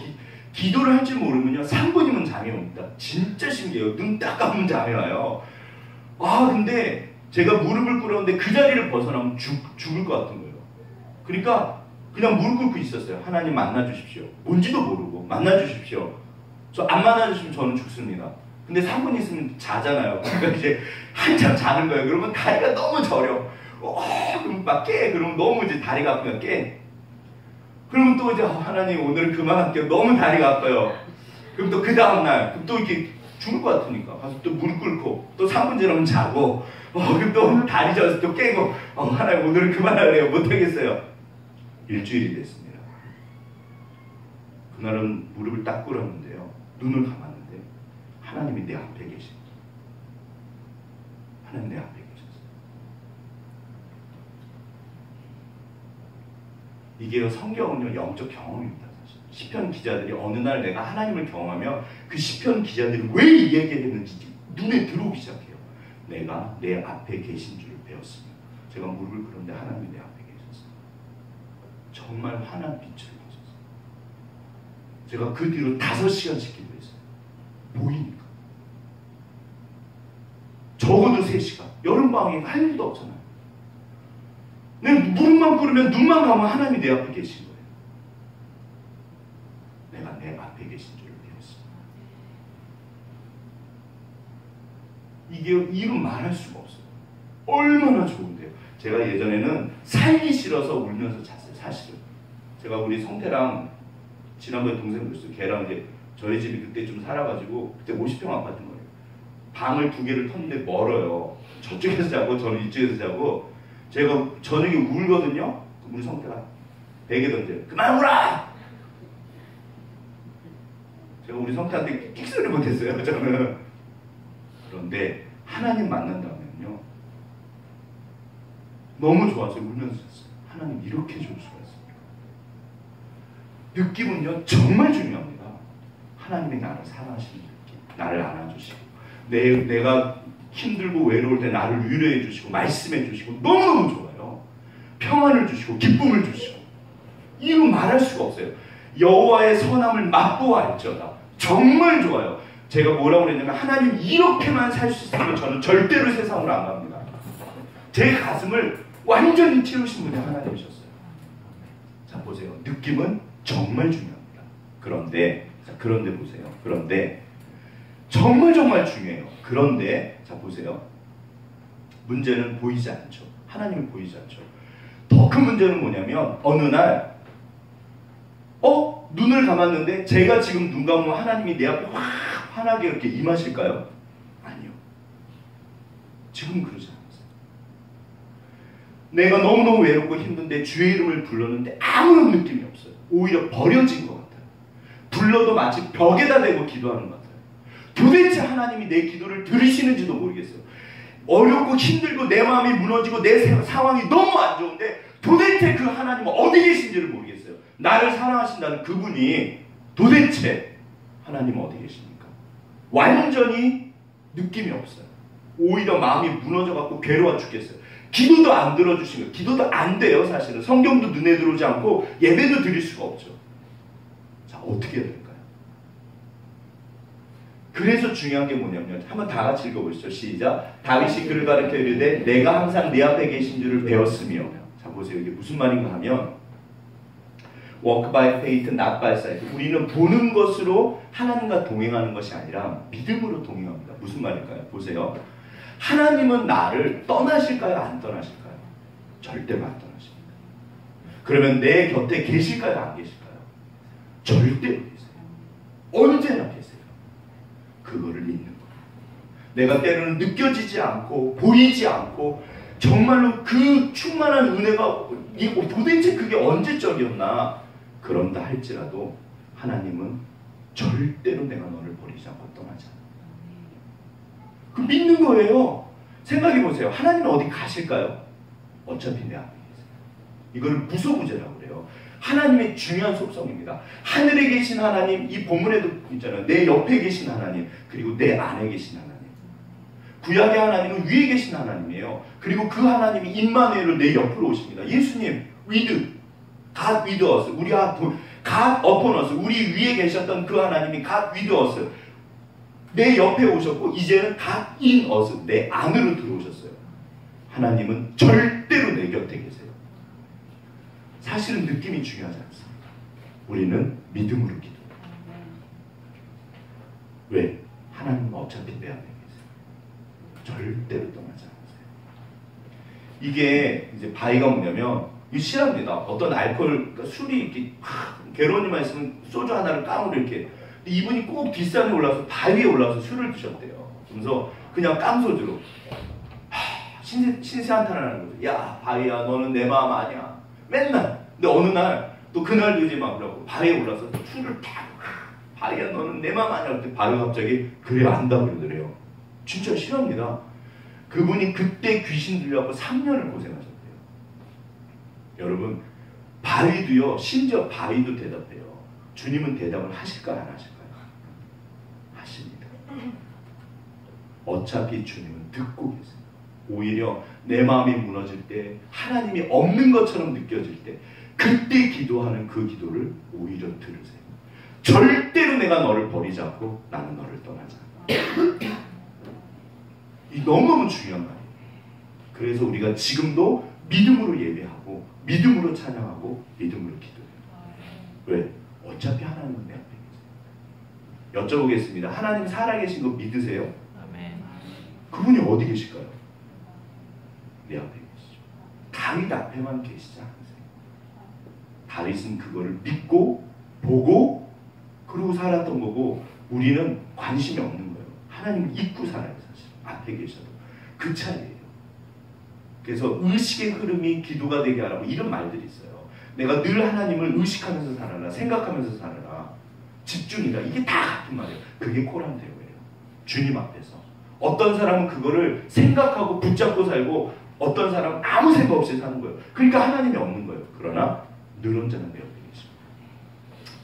기도를 할 줄 모르면요 3분이면 잠이 옵니다. 진짜 신기해요. 눈 딱 감으면 잠이 와요. 근데 제가 무릎을 꿇었는데 그 자리를 벗어나면 죽을 것 같은 거예요. 그러니까 그냥 무릎 꿇고 있었어요. 하나님 만나주십시오. 뭔지도 모르고 만나주십시오. 저 안 만나주시면 저는 죽습니다. 근데 3분 있으면 자잖아요. 그러니까 이제 한참 자는 거예요. 그러면 다리가 너무 저려. 그럼 막 깨. 그러면 너무 이제 다리가 아프면 깨. 그러면 또 이제 하나님 오늘 그만할게요. 너무 다리가 아파요. 그럼 또 그 다음날 그럼 또 이렇게 죽을 것 같으니까 가서 또 무릎 꿇고 또 3분 지나면 자고 그럼 또 다리 져서 또 깨고 하나님 오늘은 그만할래요. 못하겠어요. 일주일이 됐습니다. 그날은 무릎을 딱 꿇었는데요. 눈을 감았는데 하나님이 내 앞에 계신 거예요. 하나님 내 앞에 계셨어요. 이게요 성경은요 영적 경험입니다. 사실 시편 기자들이 어느 날 내가 하나님을 경험하며 그 시편 기자들이 왜 이 얘기를 했는지 눈에 들어오기 시작해요. 내가 내 앞에 계신 줄 배웠습니다. 제가 무릎을 꿇었는데 하나님이 내 앞에 계셨어요. 정말 환한 빛을 보셨어요. 제가 그 뒤로 5시간씩 기도했어요. 보이니까. 적어도 3시간. 여름방학에 할 일도 없잖아요. 내 무릎만 꿇으면 눈만 감으면 하나님이 내 앞에 계신 거예요. 내가 내 앞에 계신 줄 배웠습니다. 이게 이름 말할 수가 없어요. 얼마나 좋은데요. 제가 예전에는 살기 싫어서 울면서 잤어요. 사실은. 제가 우리 성태랑 지난번에 동생 보셨어요. 걔랑 이제 저희 집이 그때 좀 살아가지고 그때 50평 아파트인 거예요. 방을 2개를 텄는데 멀어요. 저쪽에서 자고 저는 이쪽에서 자고 제가 저녁에 울거든요. 우리 성태가 베개 던져요. 그만 울어! 제가 우리 성태한테 끽소리 못했어요. 저는. 그런데 하나님 만난다면요, 너무 좋아서 울면서 했어요. 하나님 이렇게 좋을 수가 있습니까? 느낌은요 정말 중요합니다. 하나님이 나를 사랑하시는 느낌, 나를 안아주시고 내가 힘들고 외로울 때 나를 위로해 주시고 말씀해 주시고 너무너무 좋아요. 평안을 주시고 기쁨을 주시고 이거 말할 수가 없어요. 여호와의 선함을 맛보아할지어다. 정말 좋아요. 제가 뭐라고 그랬냐면 하나님 이렇게만 살 수 있으면 저는 절대로 세상으로 안 갑니다. 제 가슴을 완전히 채우신 분이 하나님이셨어요. 자 보세요. 느낌은 정말 중요합니다. 그런데 보세요. 그런데 정말 중요해요. 그런데 자 보세요. 문제는 보이지 않죠. 하나님이 보이지 않죠. 더 큰 문제는 뭐냐면 어느 날 눈을 감았는데 제가 지금 눈 감으면 하나님이 내 앞에 확 환하게 이렇게 임하실까요? 아니요. 지금 그러지 않았어요. 내가 너무너무 외롭고 힘든데 주의 이름을 불렀는데 아무런 느낌이 없어요. 오히려 버려진 것 같아요. 불러도 마치 벽에다 대고 기도하는 것 같아요. 도대체 하나님이 내 기도를 들으시는지도 모르겠어요. 어렵고 힘들고 내 마음이 무너지고 내 상황이 너무 안 좋은데 도대체 그 하나님은 어디 계신지를 모르겠어요. 나를 사랑하신다는 그분이 도대체 하나님은 어디 계십니까? 완전히 느낌이 없어요. 오히려 마음이 무너져갖고 괴로워 죽겠어요. 기도도 안 들어주신 거예요. 기도도 안 돼요. 사실은 성경도 눈에 들어오지 않고 예배도 드릴 수가 없죠. 자 어떻게 해야 될까요? 그래서 중요한 게 뭐냐면 한번 다 같이 읽어보시죠. 시작. 다윗이 그를 가르쳐 이르되 내가 항상 네 앞에 계신 줄을 배웠으며. 자 보세요. 이게 무슨 말인가 하면 walk by faith, not by sight. 우리는 보는 것으로 하나님과 동행하는 것이 아니라 믿음으로 동행합니다. 무슨 말일까요? 보세요. 하나님은 나를 떠나실까요? 안 떠나실까요? 절대로 안 떠나십니다. 그러면 내 곁에 계실까요? 안 계실까요? 절대로 계세요. 언제나 계세요. 그거를 믿는 거예요. 내가 때로는 느껴지지 않고 보이지 않고 정말로 그 충만한 은혜가 도대체 그게 언제적이었나 그런다 할지라도 하나님은 절대로 내가 너를 버리지 않고 떠나지 않아. 그 믿는 거예요. 생각해 보세요. 하나님은 어디 가실까요? 어차피 내 앞에 계세요. 이거를 무소부재라고 그래요. 하나님의 중요한 속성입니다. 하늘에 계신 하나님, 이 본문에도 있잖아요. 내 옆에 계신 하나님, 그리고 내 안에 계신 하나님. 구약의 하나님은 위에 계신 하나님이에요. 그리고 그 하나님이 임마누엘로 내 옆으로 오십니다. 예수님, God with us. 우리 God upon us. 우리 위에 계셨던 그 하나님이 God with us. 내 옆에 오셨고 이제는 God in us. 내 안으로 들어오셨어요. 하나님은 절대로 내 곁에 계세요. 사실은 느낌이 중요하지 않습니다. 우리는 믿음으로 기도해요. 왜? 하나님은 어차피 내 안에 계세요. 절대로 떠나지 않으세요. 이게 이제 바위가 뭐냐면 이게 실합니다. 어떤 알코올, 그러니까 술이 이렇게 괴로운이만 있으면 소주 하나를 깡으로 이렇게. 이분이 꼭 뒷산에 올라서 바위에 올라서 술을 드셨대요. 그래서 그냥 깡소주로 신세 한탄하는 거죠. 야 바위야 너는 내 마음 아니야. 맨날. 근데 어느 날 또 그날도 이제 막 그러고 바위에 올라서 술을 탁 바위야 너는 내 마음 아니야. 그때 바위가 갑자기 그래 안다 그러더래요. 진짜 실합니다. 그분이 그때 귀신 들려갖고 3년을 고생하셨대요. 여러분 바위도요. 심지어 바위도 대답해요. 주님은 대답을 하실까요? 안 하실까요? 하십니다. 어차피 주님은 듣고 계세요. 오히려 내 마음이 무너질 때 하나님이 없는 것처럼 느껴질 때 그때 기도하는 그 기도를 오히려 들으세요. 절대로 내가 너를 버리지 않고 나는 너를 떠나지 않아. 이 너무너무 중요한 말이에요. 그래서 우리가 지금도 믿음으로 예배하고 믿음으로 찬양하고 믿음으로 기도해요. 왜? 어차피 하나님은 내 앞에 계세요. 여쭤보겠습니다. 하나님 살아계신 거 믿으세요? 아멘. 그분이 어디 계실까요? 내 앞에 계시죠. 다윗 앞에만 계시지 않으세요. 다윗은 그거를 믿고 보고 그러고 살았던 거고 우리는 관심이 없는 거예요. 하나님을 잊고 살아요. 사실 앞에 계셔도 그 차이예요. 그래서 의식의 흐름이 기도가 되게 하라고 이런 말들이 있어요. 내가 늘 하나님을 의식하면서 살아라. 생각하면서 살아라. 집중이다. 이게 다 같은 말이에요. 그게 코란데오예요. 주님 앞에서. 어떤 사람은 그거를 생각하고 붙잡고 살고 어떤 사람은 아무 생각 없이 사는 거예요. 그러니까 하나님이 없는 거예요. 그러나 늘 언제나 내 옆에 계십니다.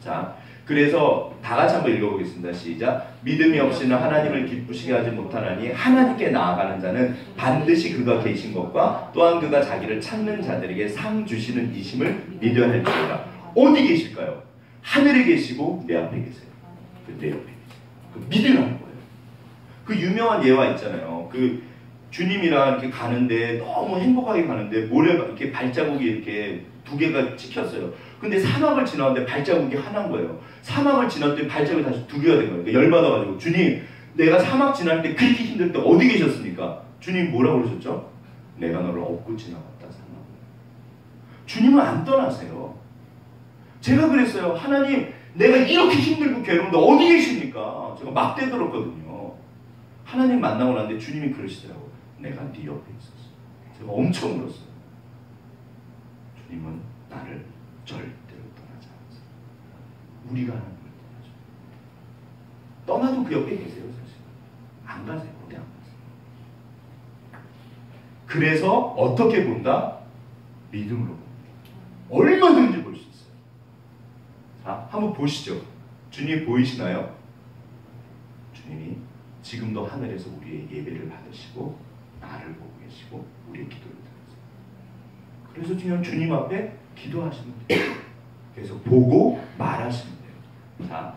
자, 그래서 다 같이 한번 읽어보겠습니다. 시작. 믿음이 없이는 하나님을 기쁘시게 하지 못하나니 하나님께 나아가는 자는 반드시 그가 계신 것과 또한 그가 자기를 찾는 자들에게 상 주시는 이심을 믿어야 할지어다. 어디 계실까요? 하늘에 계시고 내 앞에 계세요. 내 옆에 계세요. 믿으라는 거예요. 그 유명한 예화 있잖아요. 그 주님이랑 이렇게 가는데 너무 행복하게 가는데 모래 이렇게 발자국이 이렇게 2개가 찍혔어요. 근데 사막을 지나는데 발자국이 하나인 거예요. 사막을 지났더니 발자국이 다시 2개가 된 거예요. 그러니까 열받아가지고 주님, 내가 사막 지날 때 그렇게 힘들 때 어디 계셨습니까? 주님 뭐라고 그러셨죠? 내가 너를 업고 지나갔다 사막을. 주님은 안 떠나세요. 제가 그랬어요. 하나님, 내가 이렇게 힘들고 괴로운데 어디 계십니까? 제가 막대 들었거든요. 하나님 만나고 났는데 주님이 그러시더라고요. 내가 네 옆에 있었어. 제가 엄청 울었어요. 주님은 나를 절대로 떠나지 않으세요. 우리가 하나님을 떠나죠. 떠나도 그 옆에 계세요. 사실 안 가세요. 어디 안 가세요. 그래서 어떻게 본다? 믿음으로 봅니다. 얼마든지 볼 수 있어요. 자, 한번 보시죠. 주님 보이시나요? 주님이 지금도 하늘에서 우리의 예배를 받으시고 나를 보고 계시고 우리의 기도를 들으세요. 그래서 그냥 주님 앞에 기도하시면 돼요. 계속 보고 말하시면 돼요. 자,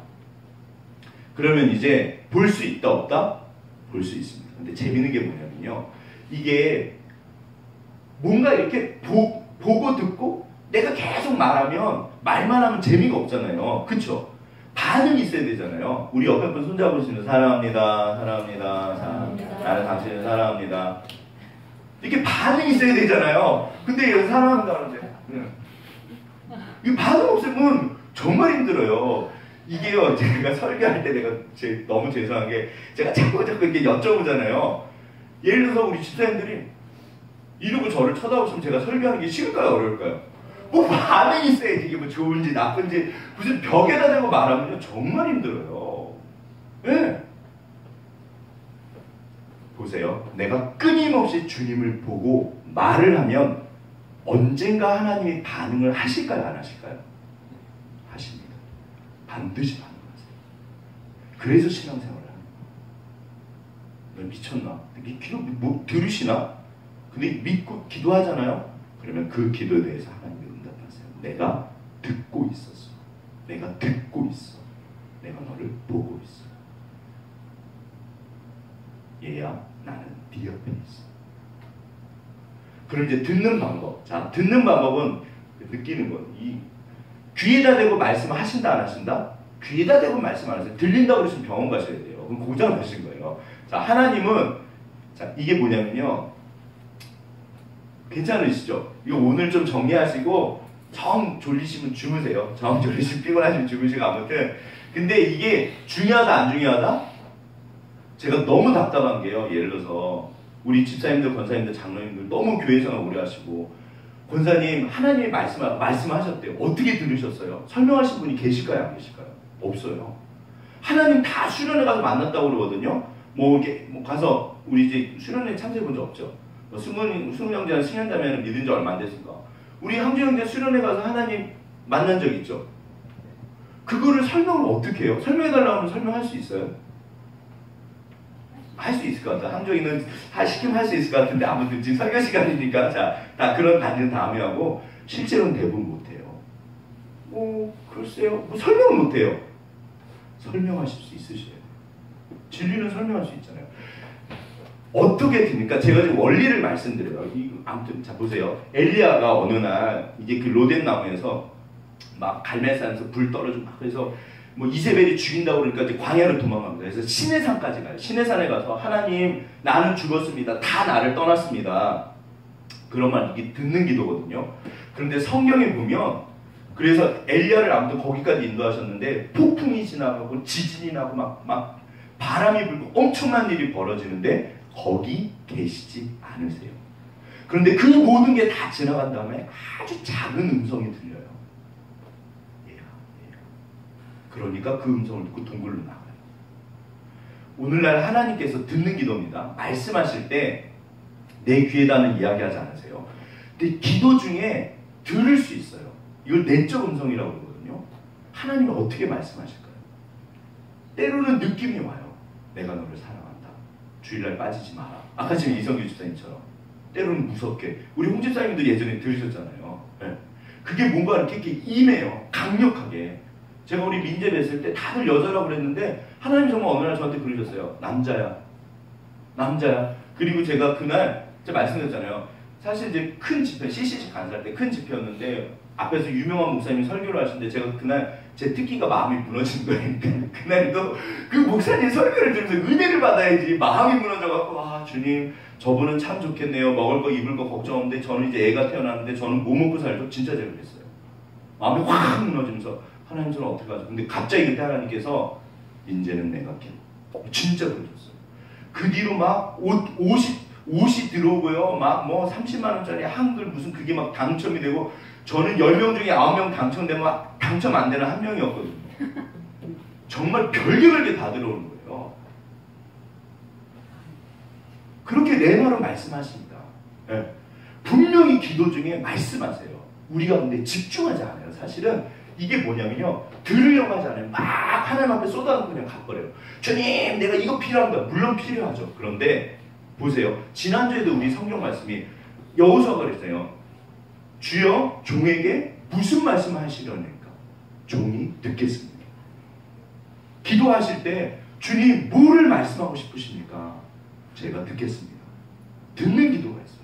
그러면 이제 볼 수 있다 없다? 볼 수 있습니다. 근데 재밌는 게 뭐냐면요. 이게 뭔가 이렇게 보고 듣고 내가 계속 말하면 말만 하면 재미가 없잖아요. 그쵸? 반응이 있어야 되잖아요. 우리 옆에 분 손잡으시면 사랑합니다. 사랑합니다. 사랑합니다. 나는 당신을 사랑합니다. 이렇게 반응이 있어야 되잖아요. 근데 여기 사랑합니다 하는데 이 반응 없으면 정말 힘들어요. 이게요, 제가 설교할 때 내가 너무 죄송한 게 제가 자꾸 이렇게 여쭤보잖아요. 예를 들어서 우리 집사님들이 이러고 저를 쳐다보시면 제가 설교하는 게 쉬울까요? 어려울까요? 뭐 반응이 있어야지. 이게 뭐 좋은지 나쁜지 무슨 벽에다 대고 말하면요 정말 힘들어요. 예. 네. 보세요. 내가 끊임없이 주님을 보고 말을 하면 언젠가 하나님이 반응을 하실까요? 안 하실까요? 하십니다. 반드시 반응하세요. 그래서 신앙생활을 하는 거예요. 너 미쳤나? 기도 뭐 들으시나? 근데 믿고 기도하잖아요? 그러면 그 기도에 대해서 하나님이 응답하세요. 내가 듣고 있었어. 내가 듣고 있어. 내가 너를 보고 있어. 얘야, 나는 네 옆에 있어. 그럼 이제 듣는 방법. 자, 듣는 방법은 느끼는 거. 이 귀에다 대고 말씀하신다 안 하신다? 귀에다 대고 말씀 안 하세요. 들린다고 그러시면 병원 가셔야 돼요. 그럼 고장나신 거예요. 자, 하나님은 자 이게 뭐냐면요. 괜찮으시죠? 이거 오늘 좀 정리하시고 정 졸리시면 주무세요. 정 졸리시면 피곤하시면 주무시고 아무튼 근데 이게 중요하다 안 중요하다? 제가 너무 답답한 게요. 예를 들어서 우리 집사님들, 권사님들, 장로님들 너무 교회 생활 오래 하시고 권사님 하나님이 말씀하셨대요. 어떻게 들으셨어요? 설명하신 분이 계실까요? 안 계실까요? 없어요. 하나님 다 수련회 가서 만났다고 그러거든요. 뭐 이렇게 뭐 가서 우리 이제 수련회 참석해 본 적 없죠. 승훈 형제랑 승현자매는 믿은 지 얼마 안 됐으니까 우리 형제 형제 수련회 가서 하나님 만난 적 있죠. 그거를 설명을 어떻게 해요? 설명해달라고 하면 설명할 수 있어요? 할 수 있을 것 같아요. 함정이는 시키면 할 수 있을 것 같은데 아무튼 지금 설교 시간이니까 자, 다 그런 단계는 다음에 하고 실제로는 대부분 못해요. 글쎄요. 뭐 설명은 못해요. 설명하실 수 있으셔야 돼요. 진리는 설명할 수 있잖아요. 어떻게 됩니까? 제가 지금 원리를 말씀드려요. 아무튼 자 보세요. 엘리야가 어느 날 이제 그 로뎀 나무에서 막 갈멜산에서 불 떨어지고 막 그래서 뭐 이세벨이 죽인다고 그러니까 이제 광야를 도망갑니다. 그래서 시내산까지 가요. 시내산에 가서 하나님 나는 죽었습니다. 다 나를 떠났습니다. 그런 말 이게 듣는 기도거든요. 그런데 성경에 보면 그래서 엘리야를 아무튼 거기까지 인도하셨는데 폭풍이 지나가고 지진이 나고 막 바람이 불고 엄청난 일이 벌어지는데 거기 계시지 않으세요. 그런데 그 모든 게 다 지나간 다음에 아주 작은 음성이 들려요. 그러니까 그 음성을 듣고 동굴로 나가요. 오늘날 하나님께서 듣는 기도입니다. 말씀하실 때 내 귀에다는 이야기하지 않으세요. 근데 기도 중에 들을 수 있어요. 이걸 내적 음성이라고 그러거든요. 하나님이 어떻게 말씀하실까요? 때로는 느낌이 와요. 내가 너를 사랑한다. 주일날 빠지지 마라. 아까 지금 이성규 집사님처럼. 때로는 무섭게. 우리 홍 집사님도 예전에 들으셨잖아요. 네. 그게 뭔가 이렇게 임해요. 강력하게. 제가 우리 민재 뵀을 때 다들 여자라고 그랬는데 하나님 정말 어느 날 저한테 그러셨어요. 남자야. 남자야. 그리고 제가 그날 제가 말씀드렸잖아요. 사실 이제 큰 집회, CCC 간사할 때 큰 집회였는데 앞에서 유명한 목사님이 설교를 하시는데 제가 그날 제 특기가 마음이 무너진 거예요. 그날도 그 목사님 설교를 들으면서 은혜를 받아야지 마음이 무너져갖고 아 주님 저분은 참 좋겠네요. 먹을 거 입을 거 걱정 없는데 저는 이제 애가 태어났는데 저는 뭐 먹고 살죠? 진짜 제가 그랬어요. 마음이 확 무너지면서 하나님 저는 어떻게 하죠? 근데 갑자기 그때 하나님께서 이제는 내가 겠 진짜 그러셨어요. 그 뒤로 막 옷이 들어오고요. 막 뭐 30만 원짜리 한글 무슨 그게 막 당첨이 되고 저는 10명 중에 9명 당첨되면 막 당첨 안 되는 한 명이었거든요. 정말 별게 다 들어오는 거예요. 그렇게 레마로 말씀하십니다. 네. 분명히 기도 중에 말씀하세요. 우리가 근데 집중하지 않아요. 사실은 이게 뭐냐면요. 들으려고 하지 않아요. 막 하나님 앞에 쏟아놓고 그냥 가버려요. 주님 내가 이거 필요합니다. 물론 필요하죠. 그런데 보세요. 지난주에도 우리 성경 말씀이 여호수아가 그랬어요. 주여 종에게 무슨 말씀을 하시려니까 종이 듣겠습니다. 기도하실 때 주님 뭐를 말씀하고 싶으십니까? 제가 듣겠습니다. 듣는 기도가 있어요.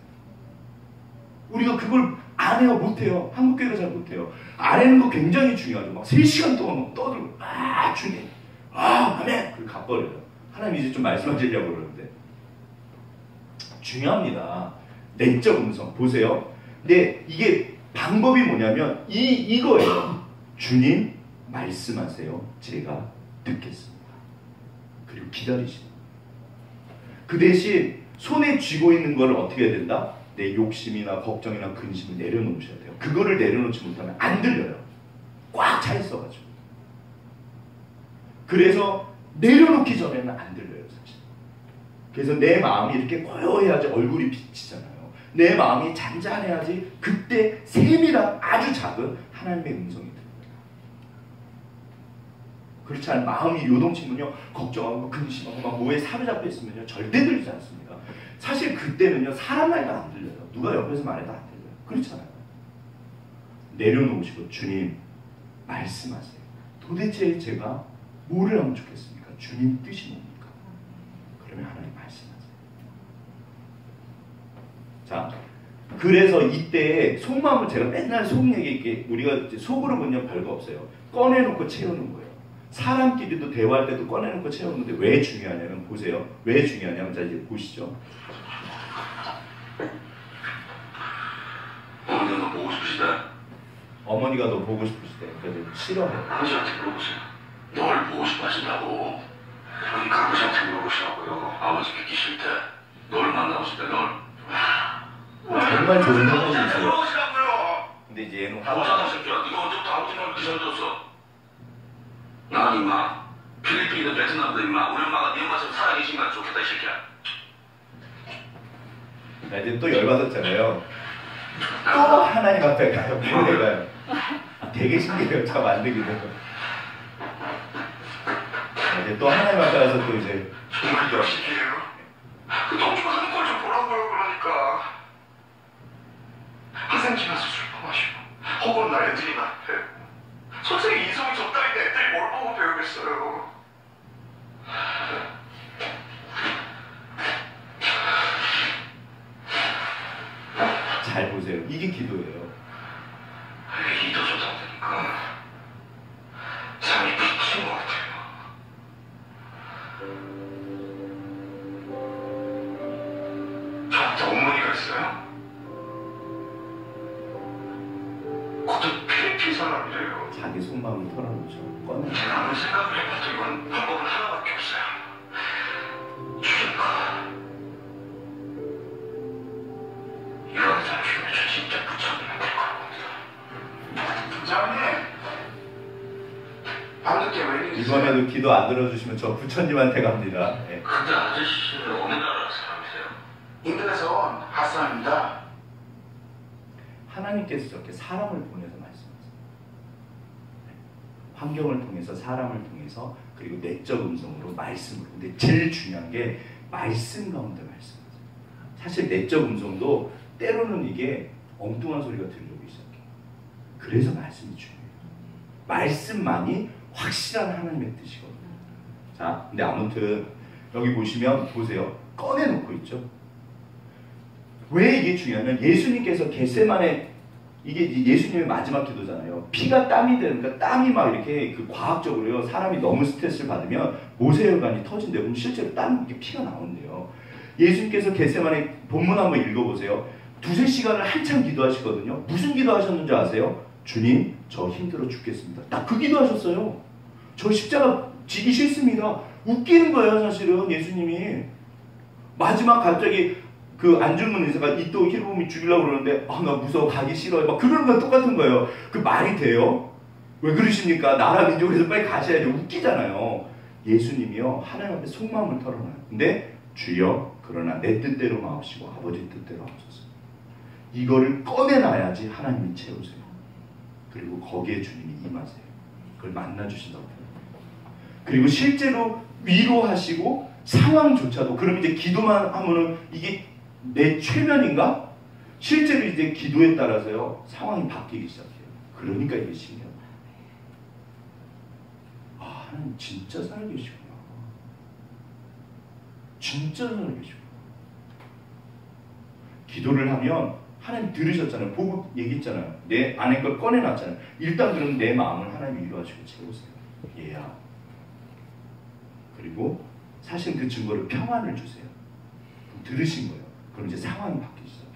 우리가 그걸 안 해요. 못해요. 한국교회가 잘 못해요. 안 하는 거 굉장히 중요하죠. 막 3시간 동안 막 떠들고 아 주님 아 아멘 그걸 가버려요. 하나님 이제 좀 말씀하시려고 그러는데 중요합니다. 내적 음성 보세요. 근데 이게 방법이 뭐냐면 이거예요. 주님 말씀하세요. 제가 듣겠습니다. 그리고 기다리시는 그 대신 손에 쥐고 있는 걸 어떻게 해야 된다? 내 욕심이나 걱정이나 근심을 내려놓으셔야 돼요. 그거를 내려놓지 못하면 안 들려요. 꽉 차 있어가지고. 그래서 내려놓기 전에는 안 들려요. 사실. 그래서 내 마음이 이렇게 고요해야지 얼굴이 비치잖아요. 내 마음이 잔잔해야지 그때 세밀한 아주 작은 하나님의 음성이 들립니다. 그렇지 않은 마음이 요동치면요. 걱정하고 근심하고 막 뭐에 사로잡혀 있으면요. 절대 들리지 않습니다. 사실 그때는요. 사람 말도 안 들려요. 누가 옆에서 말해도 안 들려요. 그렇잖아요. 내려놓으시고 주님 말씀하세요. 도대체 제가 뭐를 하면 좋겠습니까? 주님 뜻이 뭡니까? 그러면 하나님 말씀하세요. 자, 그래서 이때 속마음을 제가 맨날 속 얘기 우리가 이제 속으로 보면 별거 없어요. 꺼내놓고 채우는 거예요. 사람끼리도 대화할 때도 꺼내놓고 채우는데 왜 중요하냐면 보세요. 왜 중요하냐면 자 이제 보시죠. 어머니가 너 보고 싶으시다. 어머니가 너 보고 싶으시대. 그래서 싫어해. 아버지한테 물어보세요. 널 보고 싶어 하신다고. 그러니까 아버지한테 물어보시라고요. 아버지 뵙기 싫대. 널 만나고 싶대. 널. 정말 좋은 아버지한테 사람이세요. 물어보시라고요. 근데 이제 얘는 아버지한테 새끼야. 네가 언제부터 아버지 널 기다렸어? 난 임마. 필리핀이든 베트남이든 임마. 우리 엄마가 네 엄마처럼 살아계시면 좋겠다 이 새끼야. 자, 이제 또 열받았잖아요. 또 하나님 앞에 가요. 왜 가요? 되게 신기해요. 참 안 되기도. 이제 또 하나님 앞에 가서 또 이제 정말 열심히해요. 그 동주가 하는 걸 좀 보라고요. 그러니까 화생지나 수술 퍼마시고 혹은 나 애들이 나한테 솔직히 이성이 좁다는데 애들이 뭘 보고 배우겠어요. 잘 보세요. 이게 기도예요. 이게 이도 좋다 보니까 삶이 미친 것 같아요. 저한테 어머니가 있어요? 그것도 필리핀 사람이래요. 자기 속마음을 털어놓죠. 꺼내. 제가 아무리 생각을 해봐도 이건 방법은 하나밖에 없어요. 죽인가? 이러다 죽으면 저 진짜 부처님이 될 겁니다. 장님! 밤늦게 왜 이러세요? 이번에도 기도 안 들어주시면 저 부처님한테 갑니다. 네. 근데 아저씨는 어느 나라 사람이세요? 인도에서 온 핫사입니다. 하나님께서 저렇게 사람을 보내서 말씀하세요. 환경을 통해서, 사람을 통해서, 그리고 내적 음성으로, 말씀으로. 근데 제일 중요한 게 말씀 가운데 말씀하세요. 사실 내적 음성도 때로는 이게 엉뚱한 소리가 들리기 시작해요. 그래서 말씀이 중요해요. 말씀만이 확실한 하나님의 뜻이거든요. 자, 근데 아무튼 여기 보시면 보세요. 꺼내놓고 있죠. 왜 이게 중요하면 예수님께서 겟세마네, 이게 예수님의 마지막 기도잖아요. 피가 땀이 되는, 그러니까 땀이 막 이렇게 그 과학적으로요. 사람이 너무 스트레스를 받으면 모세혈관이 터진대요. 그럼 실제로 이게 피가 나온대요. 예수님께서 겟세마네 본문 한번 읽어보세요. 2-3시간을 한참 기도하시거든요. 무슨 기도하셨는지 아세요? 주님, 저 힘들어 죽겠습니다. 딱 그 기도하셨어요. 저 십자가 지기 싫습니다. 웃기는 거예요, 사실은 예수님이. 마지막 갑자기 그 안 죽는 의사가 이또 히로움이 죽이려고 그러는데 나 무서워, 가기 싫어요. 막 그러는 건 똑같은 거예요. 그 말이 돼요? 왜 그러십니까? 나라 민족에서 빨리 가셔야 돼요. 웃기잖아요. 예수님이요, 하나님 앞에 속마음을 털어놔요. 근데 주여, 그러나 내 뜻대로 마옵시고 아버지 뜻대로 하옵소서. 이거를 꺼내놔야지 하나님이 채우세요. 그리고 거기에 주님이 임하세요. 그걸 만나주신다고 해요. 그리고 실제로 위로하시고 상황조차도, 그럼 이제 기도만 하면은 이게 내 최면인가? 실제로 이제 기도에 따라서요, 상황이 바뀌기 시작해요. 그러니까 이게 신기하다. 아, 하나님 진짜 살아계시구나. 진짜 살아계시구나. 기도를 하면 하나님 들으셨잖아요. 보고 얘기했잖아요. 내 안에 걸 꺼내놨잖아요. 일단 그러면 내 마음을 하나님 위로하시고 채우세요. 얘야. 그리고 사실 그 증거를 평안을 주세요. 그럼 들으신 거예요. 그럼 이제 상황이 바뀌기 시작해요.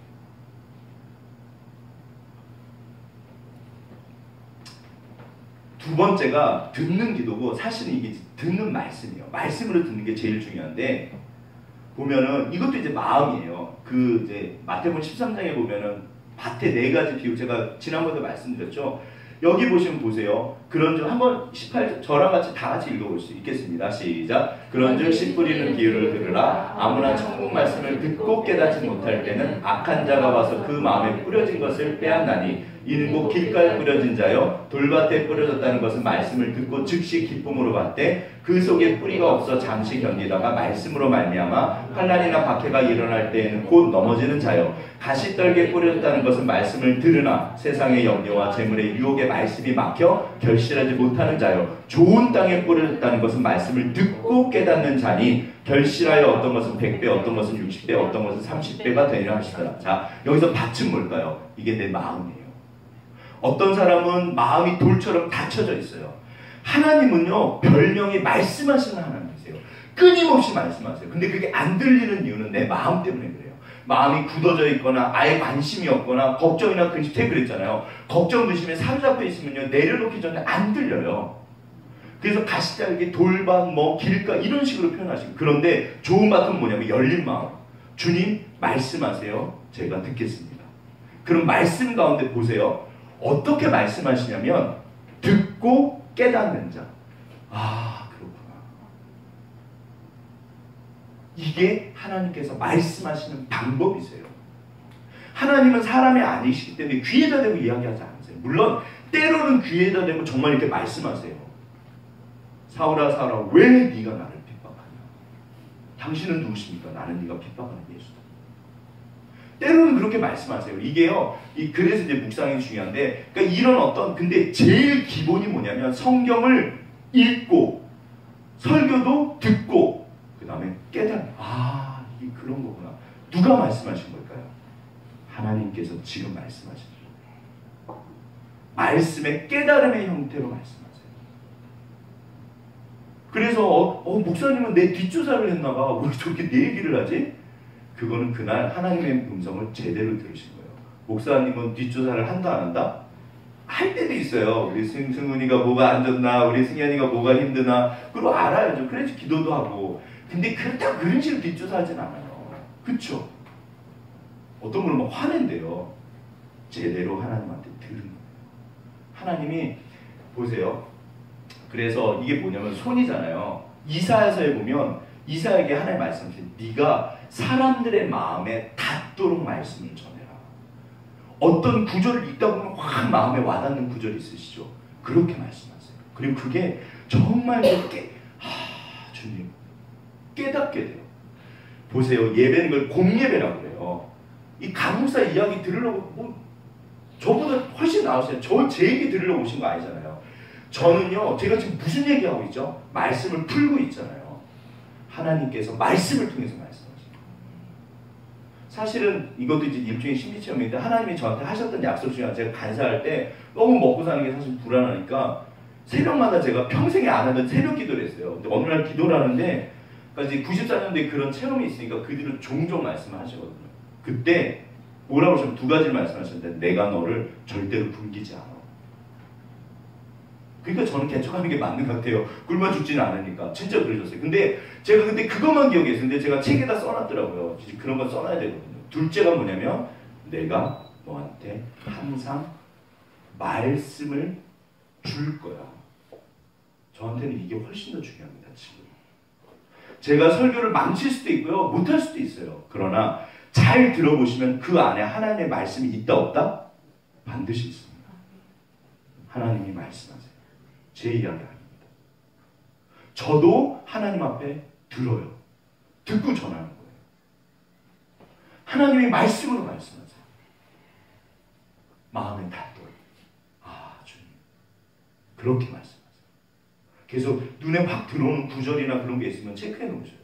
두 번째가 듣는 기도고, 사실은 이게 듣는 말씀이에요. 말씀으로 듣는 게 제일 중요한데, 보면은 이것도 이제 마음이에요. 그 이제 마태복음 13장에 보면은 밭에 4가지 비유, 제가 지난번에 말씀드렸죠. 여기 보시면 보세요. 그런즉 한번 18절 저랑 같이 다 같이 읽어볼 수 있겠습니다. 시작. 그런즉 씨 뿌리는 비유를 들으라. 아무나 천국 말씀을 듣고 깨닫지 못할 때는 악한 자가 와서 그 마음에 뿌려진 것을 빼앗나니, 이는 곧 길가에 뿌려진 자요 돌밭에 뿌려졌다는 것은 말씀을 듣고 즉시 기쁨으로 받되 그 속에 뿌리가 없어 잠시 견디다가 말씀으로 말미암아 환난이나 박해가 일어날 때에는 곧 넘어지는 자요 가시떨기에 뿌려졌다는 것은 말씀을 들으나 세상의 염려와 재물의 유혹에 말씀이 막혀 결실하지 못하는 자요 좋은 땅에 뿌려졌다는 것은 말씀을 듣고 깨닫는 자니 결실하여 어떤 것은 100배, 어떤 것은 60배, 어떤 것은 30배가 되리라 하시더라. 자, 여기서 밭은 뭘까요? 이게 내 마음이에요. 어떤 사람은 마음이 돌처럼 닫혀져 있어요. 하나님은요, 별명이 말씀하시는 하나님이세요. 끊임없이 말씀하세요. 근데 그게 안 들리는 이유는 내 마음 때문에 그래요. 마음이 굳어져 있거나 아예 관심이 없거나 걱정이나 근심, 제가 그랬잖아요. 걱정, 근심에 사로잡혀 있으면요, 내려놓기 전에 안 들려요. 그래서 가시떨기, 돌밭, 길가 이런 식으로 표현하시고, 그런데 좋은 밭은 뭐냐면 열린 마음. 주님 말씀하세요. 제가 듣겠습니다. 그럼 말씀 가운데 보세요. 어떻게 말씀하시냐면 듣고 깨닫는 자. 아, 그렇구나. 이게 하나님께서 말씀하시는 방법이세요. 하나님은 사람이 아니시기 때문에 귀에다 대고 이야기하지 않으세요. 물론 때로는 귀에다 대고 정말 이렇게 말씀하세요. 사울아 사울아 왜 네가 나를 핍박하냐. 당신은 누구십니까? 나는 네가 핍박하는 예수다. 때로는 그렇게 말씀하세요. 이게요, 그래서 이제 묵상이 중요한데, 그러니까 이런 어떤, 근데 제일 기본이 뭐냐면 성경을 읽고, 설교도 듣고, 그 다음에 깨닫는, 아, 이게 그런 거구나. 누가 말씀하신 걸까요? 하나님께서 지금 말씀하신 거예요. 말씀의 깨달음의 형태로 말씀하세요. 그래서, 목사님은 내 뒷조사를 했나봐. 왜 저렇게 내 얘기를 하지? 그거는 그날 하나님의 음성을 제대로 들으신 거예요. 목사님은 뒷조사를 한다 안 한다? 할 때도 있어요. 우리 승훈이가 뭐가 안 좋나, 우리 승현이가 뭐가 힘드나, 그거 알아야죠. 그래서 기도도 하고. 근데 그렇다고 그런 식으로 뒷조사하진 않아요. 그쵸? 어떤 분은 막 화낸대요. 제대로 하나님한테 들은 거예요. 하나님이 보세요. 그래서 이게 뭐냐면 손이잖아요. 이사야서에 보면 이사야에게 하나님 말씀하신 네가 사람들의 마음에 닿도록 말씀을 전해라. 어떤 구절을 읽다 보면 확 마음에 와닿는 구절이 있으시죠. 그렇게 말씀하세요. 그리고 그게 정말 주님 깨닫게 돼요. 보세요. 예배는 걸 공예배라고 그래요. 이 강목사 이야기 들으려고 뭐 저보다 훨씬 나으세요. 제 얘기 들으려고 오신 거 아니잖아요. 저는요. 제가 지금 무슨 얘기하고 있죠? 말씀을 풀고 있잖아요. 하나님께서 말씀을 통해서 말씀하시는 거예요. 사실은 이것도 이제 일종의 심리체험인데 하나님이 저한테 하셨던 약속 중에 제가 간사할 때 너무 먹고 사는 게 사실 불안하니까 새벽마다 제가 평생에 안 하던 새벽 기도를 했어요. 근데 어느 날 기도를 하는데 그러니까 이제 94년도에 그런 체험이 있으니까 그 뒤로 종종 말씀을 하시거든요. 그때 뭐라고 하시면 두 가지를 말씀하셨는데 내가 너를 절대로 굶기지 않아. 그러니까 저는 개척하는 게 맞는 것 같아요. 굶어 죽지는 않으니까. 진짜 그러셨어요. 근데 제가 근데 그것만 기억했어요. 근데 제가 책에다 써놨더라고요. 그런 건 써놔야 되거든요. 둘째가 뭐냐면 내가 너한테 항상 말씀을 줄 거야. 저한테는 이게 훨씬 더 중요합니다. 지금. 제가 설교를 망칠 수도 있고요. 못할 수도 있어요. 그러나 잘 들어보시면 그 안에 하나님의 말씀이 있다 없다? 반드시 있습니다. 하나님이 말씀하세요. 제 이야기 아닙니다. 저도 하나님 앞에 들어요. 듣고 전하는 거예요. 하나님이 말씀으로 말씀하세요. 마음에 닿도록. 아, 주님. 그렇게 말씀하세요. 계속 눈에 확 들어오는 구절이나 그런 게 있으면 체크해 놓으셔야 돼요.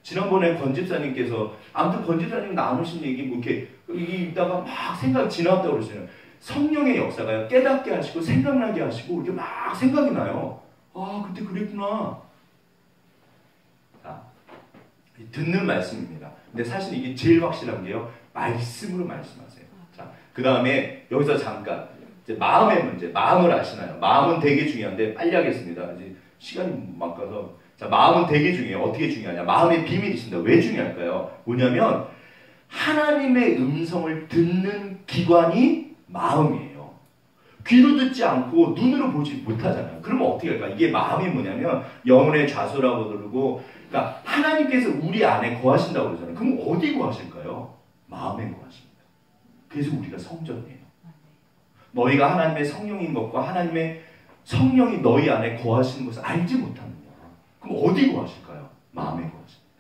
지난번에 권집사님께서 아무튼 권집사님 나누신 얘기 뭐 이렇게 읽다가 막 생각이 지나왔다고 그러시잖아요. 성령의 역사가 깨닫게 하시고 생각나게 하시고 이렇게 막 생각이 나요. 아, 그때 그랬구나. 자, 듣는 말씀입니다. 근데 사실 이게 제일 확실한 게요. 말씀으로 말씀하세요. 자, 그 다음에 여기서 잠깐 이제 마음의 문제. 마음을 아시나요? 마음은 되게 중요한데 빨리 하겠습니다. 이제 시간이 막가서 자, 마음은 되게 중요해요. 어떻게 중요하냐? 마음의 비밀이 있습니다. 왜 중요할까요? 뭐냐면 하나님의 음성을 듣는 기관이 마음이에요. 귀로 듣지 않고 눈으로 보지 못하잖아요. 그러면 어떻게 할까? 이게 마음이 뭐냐면 영혼의 좌소라고 그러고 그러니까 하나님께서 우리 안에 거하신다고 그러잖아요. 그럼 어디 거하실까요? 마음에 거하십니다. 그래서 우리가 성전이에요. 너희가 하나님의 성령인 것과 하나님의 성령이 너희 안에 거하시는 것을 알지 못하느냐. 그럼 어디 거하실까요? 마음에 거하십니다.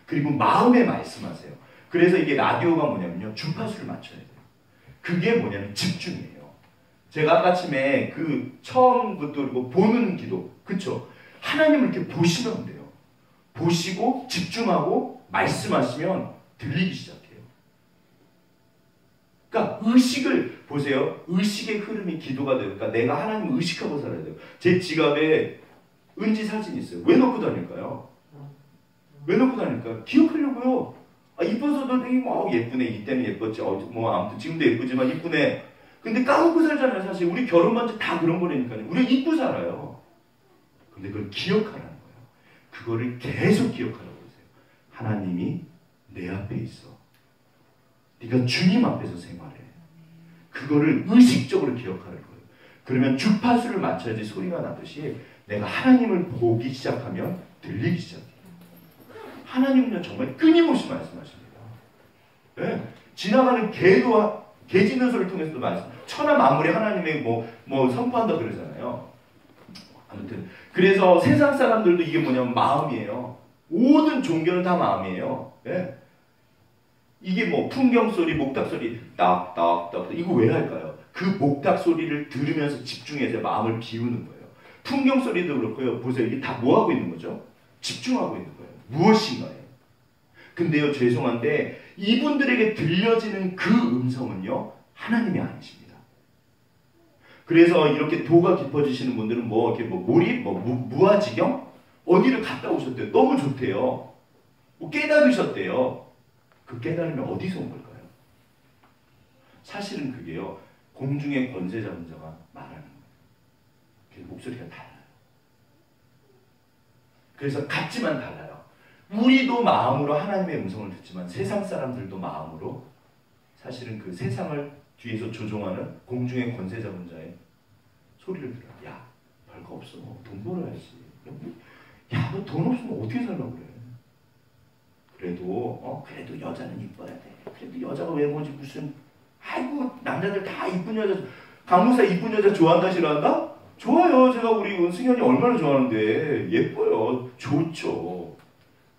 그리고 마음에 말씀하세요. 그래서 이게 라디오가 뭐냐면요. 주파수를 맞춰야 돼요. 그게 뭐냐면 집중이에요. 제가 아까 아침에 그 처음부터 그리고 보는 기도. 그쵸? 하나님을 이렇게 보시면 돼요. 보시고 집중하고 말씀하시면 들리기 시작해요. 그러니까 의식을 보세요. 의식의 흐름이 기도가 돼요. 그러니까 내가 하나님을 의식하고 살아야 돼요. 제 지갑에 은지 사진이 있어요. 왜 넣고 다닐까요? 왜 넣고 다닐까요? 기억하려고요. 아, 이뻐서도 뭐 예쁘네. 이때는 예뻤지. 뭐 아무튼 지금도 예쁘지만 이쁘네. 근데 까먹고 살잖아요. 사실 우리 결혼 반지 다 그런 거라니까요. 우리가 잊고 살아요. 근데 그걸 기억하라는 거예요. 그거를 계속 기억하라고 그러세요. 하나님이 내 앞에 있어. 네가 주님 앞에서 생활해. 그거를 의식적으로 기억하는 거예요. 그러면 주파수를 맞춰야지 소리가 나듯이 내가 하나님을 보기 시작하면 들리기 시작해요. 하나님은요 정말 끊임없이 말씀하십니다. 네. 지나가는 개도 개 짖는 소리를 통해서도 말씀. 천하 만물이 하나님의 뭐 선포한다 그러잖아요. 아무튼 그래서 세상 사람들도 이게 뭐냐면 마음이에요. 모든 종교는 다 마음이에요. 네. 이게 뭐 풍경 소리, 목탁 소리, 딱딱딱 이거 왜 할까요? 그 목탁 소리를 들으면서 집중해서 마음을 비우는 거예요. 풍경 소리도 그렇고요. 보세요. 이게 다 뭐 하고 있는 거죠? 집중하고 있는 거예요. 무엇인가요? 근데요, 죄송한데 이분들에게 들려지는 그 음성은요, 하나님이 아니십니다. 그래서 이렇게 도가 깊어지시는 분들은 뭐 이렇게 뭐 몰입, 뭐 무아지경 어디를 갔다 오셨대요. 너무 좋대요. 뭐 깨달으셨대요. 그 깨달음이 어디서 온 걸까요? 사실은 그게요, 공중의 권세 잡은 자가 말하는 거예요. 목소리가 달라요. 그래서 같지만 달라요. 우리도 마음으로 하나님의 음성을 듣지만 세상 사람들도 마음으로 사실은 그 세상을 뒤에서 조종하는 공중의 권세 잡은 자의 소리를 들어요. 야, 거 없어. 돈 벌어야지. 야, 너 돈 없으면 어떻게 살라고 그래? 그래도 여자는 이뻐야 돼. 그래도 여자가 외모지 무슨, 아이고 남자들 다 이쁜 여자, 강무사 이쁜 여자 좋아한다 싫어한다? 좋아요. 제가 우리 승현이 얼마나 좋아하는데. 예뻐요. 좋죠.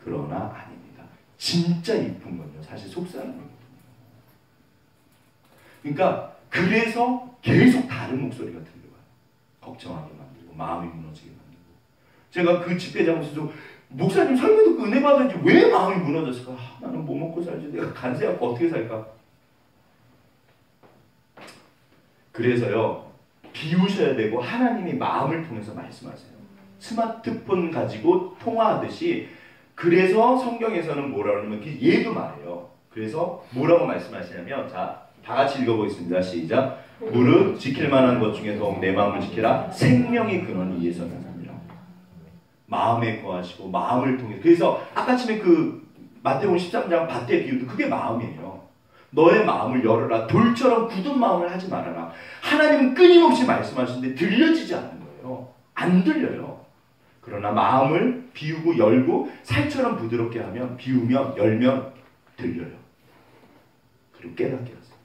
그러나 아닙니다. 진짜 이쁜 건요 사실 속사람이거든요. 그러니까 그래서 계속 다른 목소리가 들려와요. 걱정하게 만들고 마음이 무너지게 만들고. 제가 그 집회장에서도 목사님 설교 듣고 은혜 받았는지 왜 마음이 무너졌을까? 나는 뭐 먹고 살지? 내가 간세 않고 어떻게 살까? 그래서요, 비우셔야 되고 하나님이 마음을 통해서 말씀하세요. 스마트폰 가지고 통화하듯이. 그래서 성경에서는 뭐라고 하냐면 얘도 말해요. 그래서 뭐라고 말씀하시냐면, 자, 다 같이 읽어보겠습니다. 시작. 무릇 지킬 만한 것 중에 더욱 내 마음을 지키라. 생명의 근원이 이에서 나느니라. 마음에 거하시고 마음을 통해. 그래서 아까 전에 그 마태복음 13장 밭의 비유도 그게 마음이에요. 너의 마음을 열어라. 돌처럼 굳은 마음을 하지 말아라. 하나님은 끊임없이 말씀하시는데 들려지지 않는 거예요. 안 들려요. 그러나 마음을 비우고 열고 살처럼 부드럽게 하면, 비우면 열면 들려요. 그리고 깨닫게 하세요.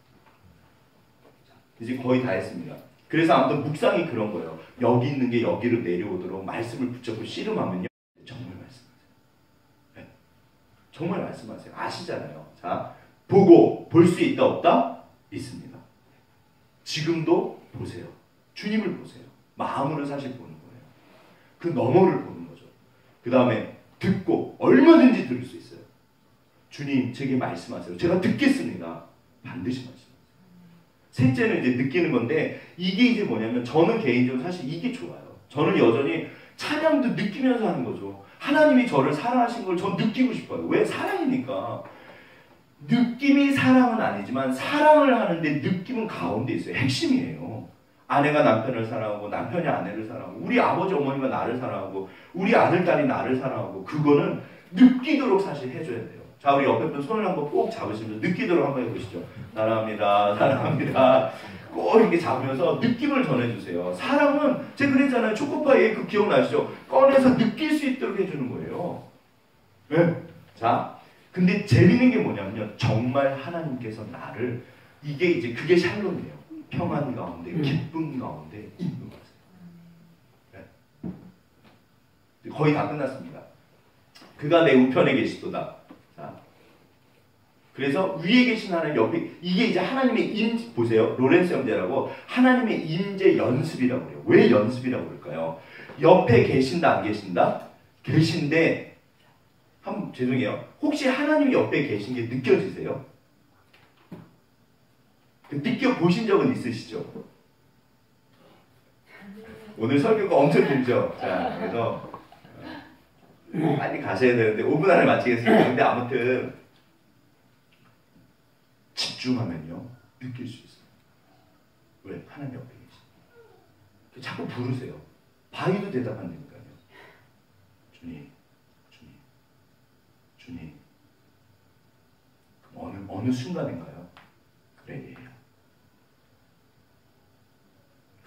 이제 거의 다 했습니다. 그래서 아무튼 묵상이 그런 거예요. 여기 있는 게 여기로 내려오도록 말씀을 붙잡고 씨름하면요, 정말 말씀하세요. 네. 정말 말씀하세요. 아시잖아요. 자, 보고 볼 수 있다 없다? 있습니다. 지금도 보세요. 주님을 보세요. 마음으로 사실 보는 거예요. 그 너머를 보는 거죠. 그 다음에 듣고 얼마든지 들을 수 있어요. 주님 제게 말씀하세요. 제가 듣겠습니다. 반드시 말씀하세요. 셋째는 이제 느끼는 건데, 이게 이제 뭐냐면, 저는 개인적으로 사실 이게 좋아요. 저는 여전히 찬양도 느끼면서 하는 거죠. 하나님이 저를 사랑하신 걸 전 느끼고 싶어요. 왜? 사랑이니까. 느낌이 사랑은 아니지만 사랑을 하는데 느낌은 가운데 있어요. 핵심이에요. 아내가 남편을 사랑하고 남편이 아내를 사랑하고 우리 아버지 어머니가 나를 사랑하고 우리 아들 딸이 나를 사랑하고, 그거는 느끼도록 사실 해줘야 돼요. 자, 우리 옆에 분 손을 한번 꼭 잡으시면서 느끼도록 한번 해보시죠. 사랑합니다. 사랑합니다. 꼭 이렇게 잡으면서 느낌을 전해주세요. 사랑은 제가 그랬잖아요. 초코파이 그 기억나시죠? 꺼내서 느낄 수 있도록 해주는 거예요. 네. 자, 근데 재밌는 게 뭐냐면요, 정말 하나님께서 나를, 이게 이제 그게 샬롬이에요. 평안 가운데, 기쁨 가운데 있는 거예요. 네. 거의 다 끝났습니다. 그가 내 우편에 계시도다. 자, 그래서 위에 계신 하나님, 옆에, 이게 이제 하나님의 임재, 보세요. 로렌스 형제라고 하나님의 임재 연습이라고 해요. 왜 연습이라고 그럴까요? 옆에 계신다 안 계신다? 계신데, 죄송해요. 혹시 하나님 옆에 계신 게 느껴지세요? 느껴보신 적은 있으시죠? 오늘 설교가 엄청 길죠? 자, 그래서 빨리 가셔야 되는데 5분 안에 마치겠습니다. 근데 아무튼 집중하면요, 느낄 수 있어요. 왜? 하나님 옆에 계시. 자꾸 부르세요. 바위도 대답한다니까요. 주님, 주님, 주님. 어느 순간인가요? 그래, 얘야.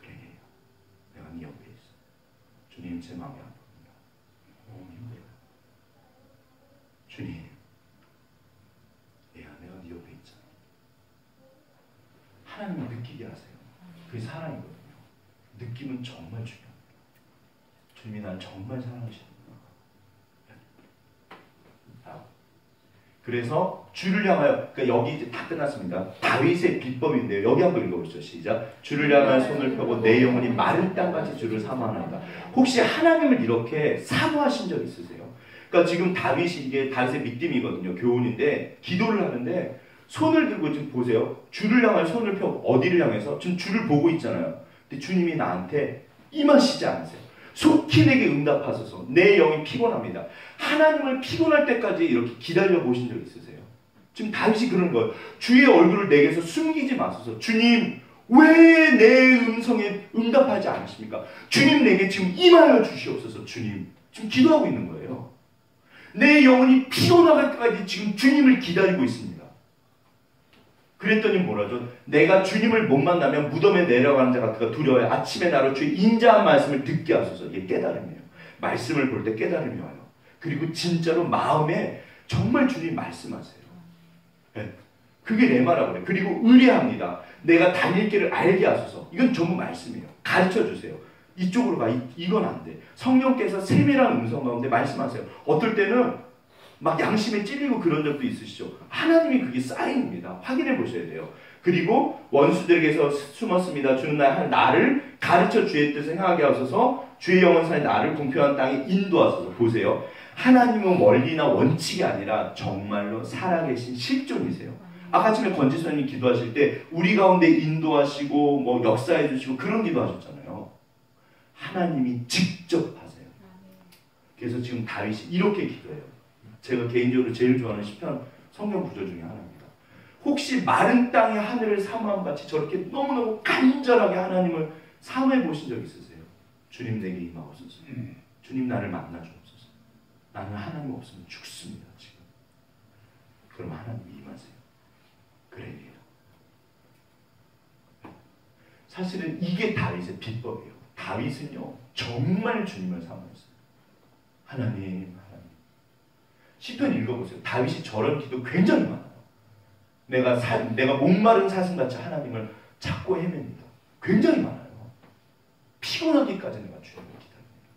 그래, 얘야. 내가 네 옆에 있어. 주님, 제 마음이 아픕니다. 너무 힘들어요. 주님, 얘야, 내가 네 옆에 있잖아. 하나님을 느끼게 하세요. 그게 사랑이거든요. 느낌은 정말 중요합니다. 주님이 날 정말 사랑하시는구나. 그래서 주를 향하여, 그러니까 여기 이제 다 끝났습니다. 다윗의 비법인데요. 여기 한번 읽어보시죠. 시작. 주를 향하여 손을 펴고 내 영혼이 마른 땅같이 주를 사모하나이다. 혹시 하나님을 이렇게 사모하신 적 있으세요? 그러니까 지금 다윗이, 이게 다윗의 믿음이거든요. 교훈인데 기도를 하는데 손을 들고 지금 보세요. 주를 향하여 손을 펴고, 어디를 향해서? 지금 주를 보고 있잖아요. 근데 주님이 나한테 임하시지 않으세요. 속히 내게 응답하소서. 내 영이 피곤합니다. 하나님을 피곤할 때까지 이렇게 기다려 보신 적 있으세요? 지금 다윗이 그런 거예요. 주의 얼굴을 내게서 숨기지 마소서. 주님, 왜 내 음성에 응답하지 않으십니까? 주님, 내게 지금 임하여 주시옵소서. 주님, 지금 기도하고 있는 거예요. 내 영혼이 피곤할 때까지 지금 주님을 기다리고 있습니다. 그랬더니 뭐라죠? 내가 주님을 못 만나면 무덤에 내려가는 자 같으가 두려워요. 아침에 나로 주의 인자한 말씀을 듣게 하소서. 이게 깨달음이에요. 말씀을 볼 때 깨달음이 와요. 그리고 진짜로 마음에 정말 주님 말씀하세요. 네. 그게 레마라고 그래요. 그리고 의뢰합니다. 내가 다닐 길을 알게 하소서. 이건 전부 말씀이에요. 가르쳐 주세요. 이쪽으로 가. 이건 안 돼. 성령께서 세밀한 음성 가운데 말씀하세요. 어떨 때는 막 양심에 찔리고 그런 적도 있으시죠. 하나님이 그게 사인입니다. 확인해 보셔야 돼요. 그리고 원수들에게서 숨었습니다. 주는 나를 가르쳐 주의 뜻을 행하게 하소서. 주의 영원사의 나를 공평한 땅에 인도하소서. 보세요. 하나님은 원리나 원칙이 아니라 정말로 살아계신 실존이세요. 아까 전에 권지선님 기도하실 때 우리 가운데 인도하시고 뭐 역사해 주시고 그런 기도하셨잖아요. 하나님이 직접 하세요. 그래서 지금 다윗이 이렇게 기도해요. 제가 개인적으로 제일 좋아하는 시편 성경 구절 중에 하나입니다. 혹시 마른 땅의 하늘을 사모함같이 저렇게 너무너무 간절하게 하나님을 사모해 보신 적 있으세요? 주님 내게 임하옵소서. 주님 나를 만나 주옵소서. 나는 하나님 없으면 죽습니다. 지금. 그럼 하나님이 임하세요. 그래요. 사실은 이게 다윗의 비법이에요. 다윗은요 정말 주님을 사모했어요. 하나님. 시편 읽어보세요. 다윗이 저런 기도 굉장히 많아요. 내가 목마른 사슴같이 하나님을 찾고 헤맵니다. 굉장히 많아요. 피곤하기까지 내가 주님을 기다립니다.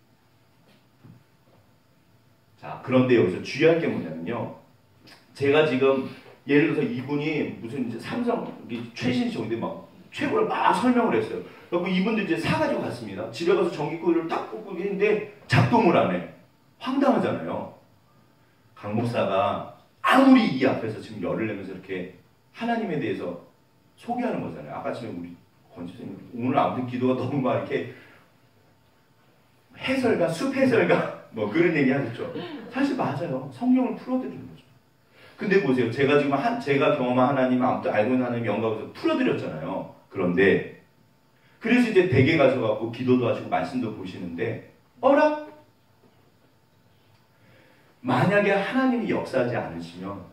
자, 그런데 여기서 주의할 게 뭐냐면요. 제가 지금 예를 들어서 이분이 무슨 이제 삼성 최신식인데 막 최고를 막 설명을 했어요. 그리고 이분도 이제 사가지고 갔습니다. 집에 가서 전기코일을 딱 꽂고 있는데 작동을 안 해. 황당하잖아요. 강 목사가 아무리 이 앞에서 지금 열을 내면서 이렇게 하나님에 대해서 소개하는 거잖아요. 아까 전에 우리 권지선님 오늘 아무튼 기도가 너무 막 이렇게 해설가, 숲해설가 뭐 그런 얘기 하셨죠. 사실 맞아요. 성령을 풀어드리는 거죠. 근데 보세요. 제가 지금 제가 경험한 하나님, 아무튼 알고 있는 하나님 영광에서 풀어드렸잖아요. 그런데 그래서 이제 댁에 가셔갖고 기도도 하시고 말씀도 보시는데 어라? 만약에 하나님이 역사하지 않으시면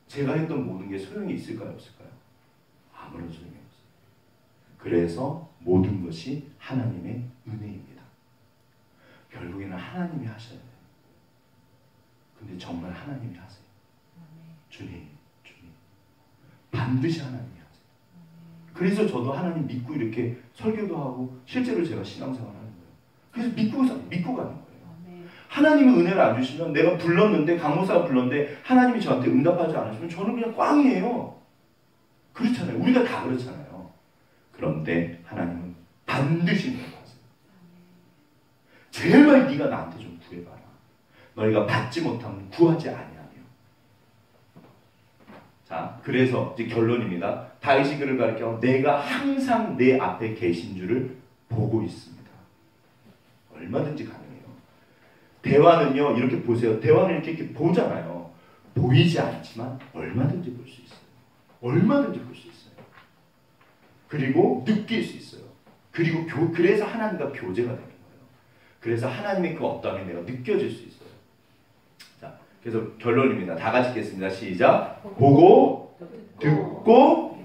제가 했던 모든 게 소용이 있을까요? 없을까요? 아무런 소용이 없어요. 그래서 모든 것이 하나님의 은혜입니다. 결국에는 하나님이 하셔야 돼요. 근데 정말 하나님이 하세요. 주님. 반드시 하나님이 하세요. 그래서 저도 하나님 믿고 이렇게 설교도 하고 실제로 제가 신앙생활을 하는 거예요. 그래서 믿고 가는 거예요. 하나님이 은혜를 안 주시면 내가 불렀는데 강목사가 불렀는데 하나님이 저한테 응답하지 않으시면 저는 그냥 꽝이에요. 그렇잖아요. 우리가 다 그렇잖아요. 그런데 하나님은 반드시 응답하세요. 제발 네가 나한테 좀 구해봐라. 너희가 받지 못하면 구하지 아니하며. 자, 그래서 이제 결론입니다. 다윗이 그를 가리켜 내가 항상 내 앞에 계신 줄을 보고 있습니다. 얼마든지 가능해요. 대화는요, 이렇게 보세요. 대화는 이렇게 보잖아요. 보이지 않지만 얼마든지 볼 수 있어요. 얼마든지 볼 수 있어요. 그리고 느낄 수 있어요. 그리고 그래서 하나님과 교제가 되는 거예요. 그래서 하나님의 그 어떠함이 내가 느껴질 수 있어요. 자, 그래서 결론입니다. 다 같이 읽겠습니다. 시작. 보고, 듣고,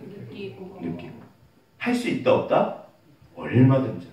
느끼고. 할 수 있다 없다? 얼마든지.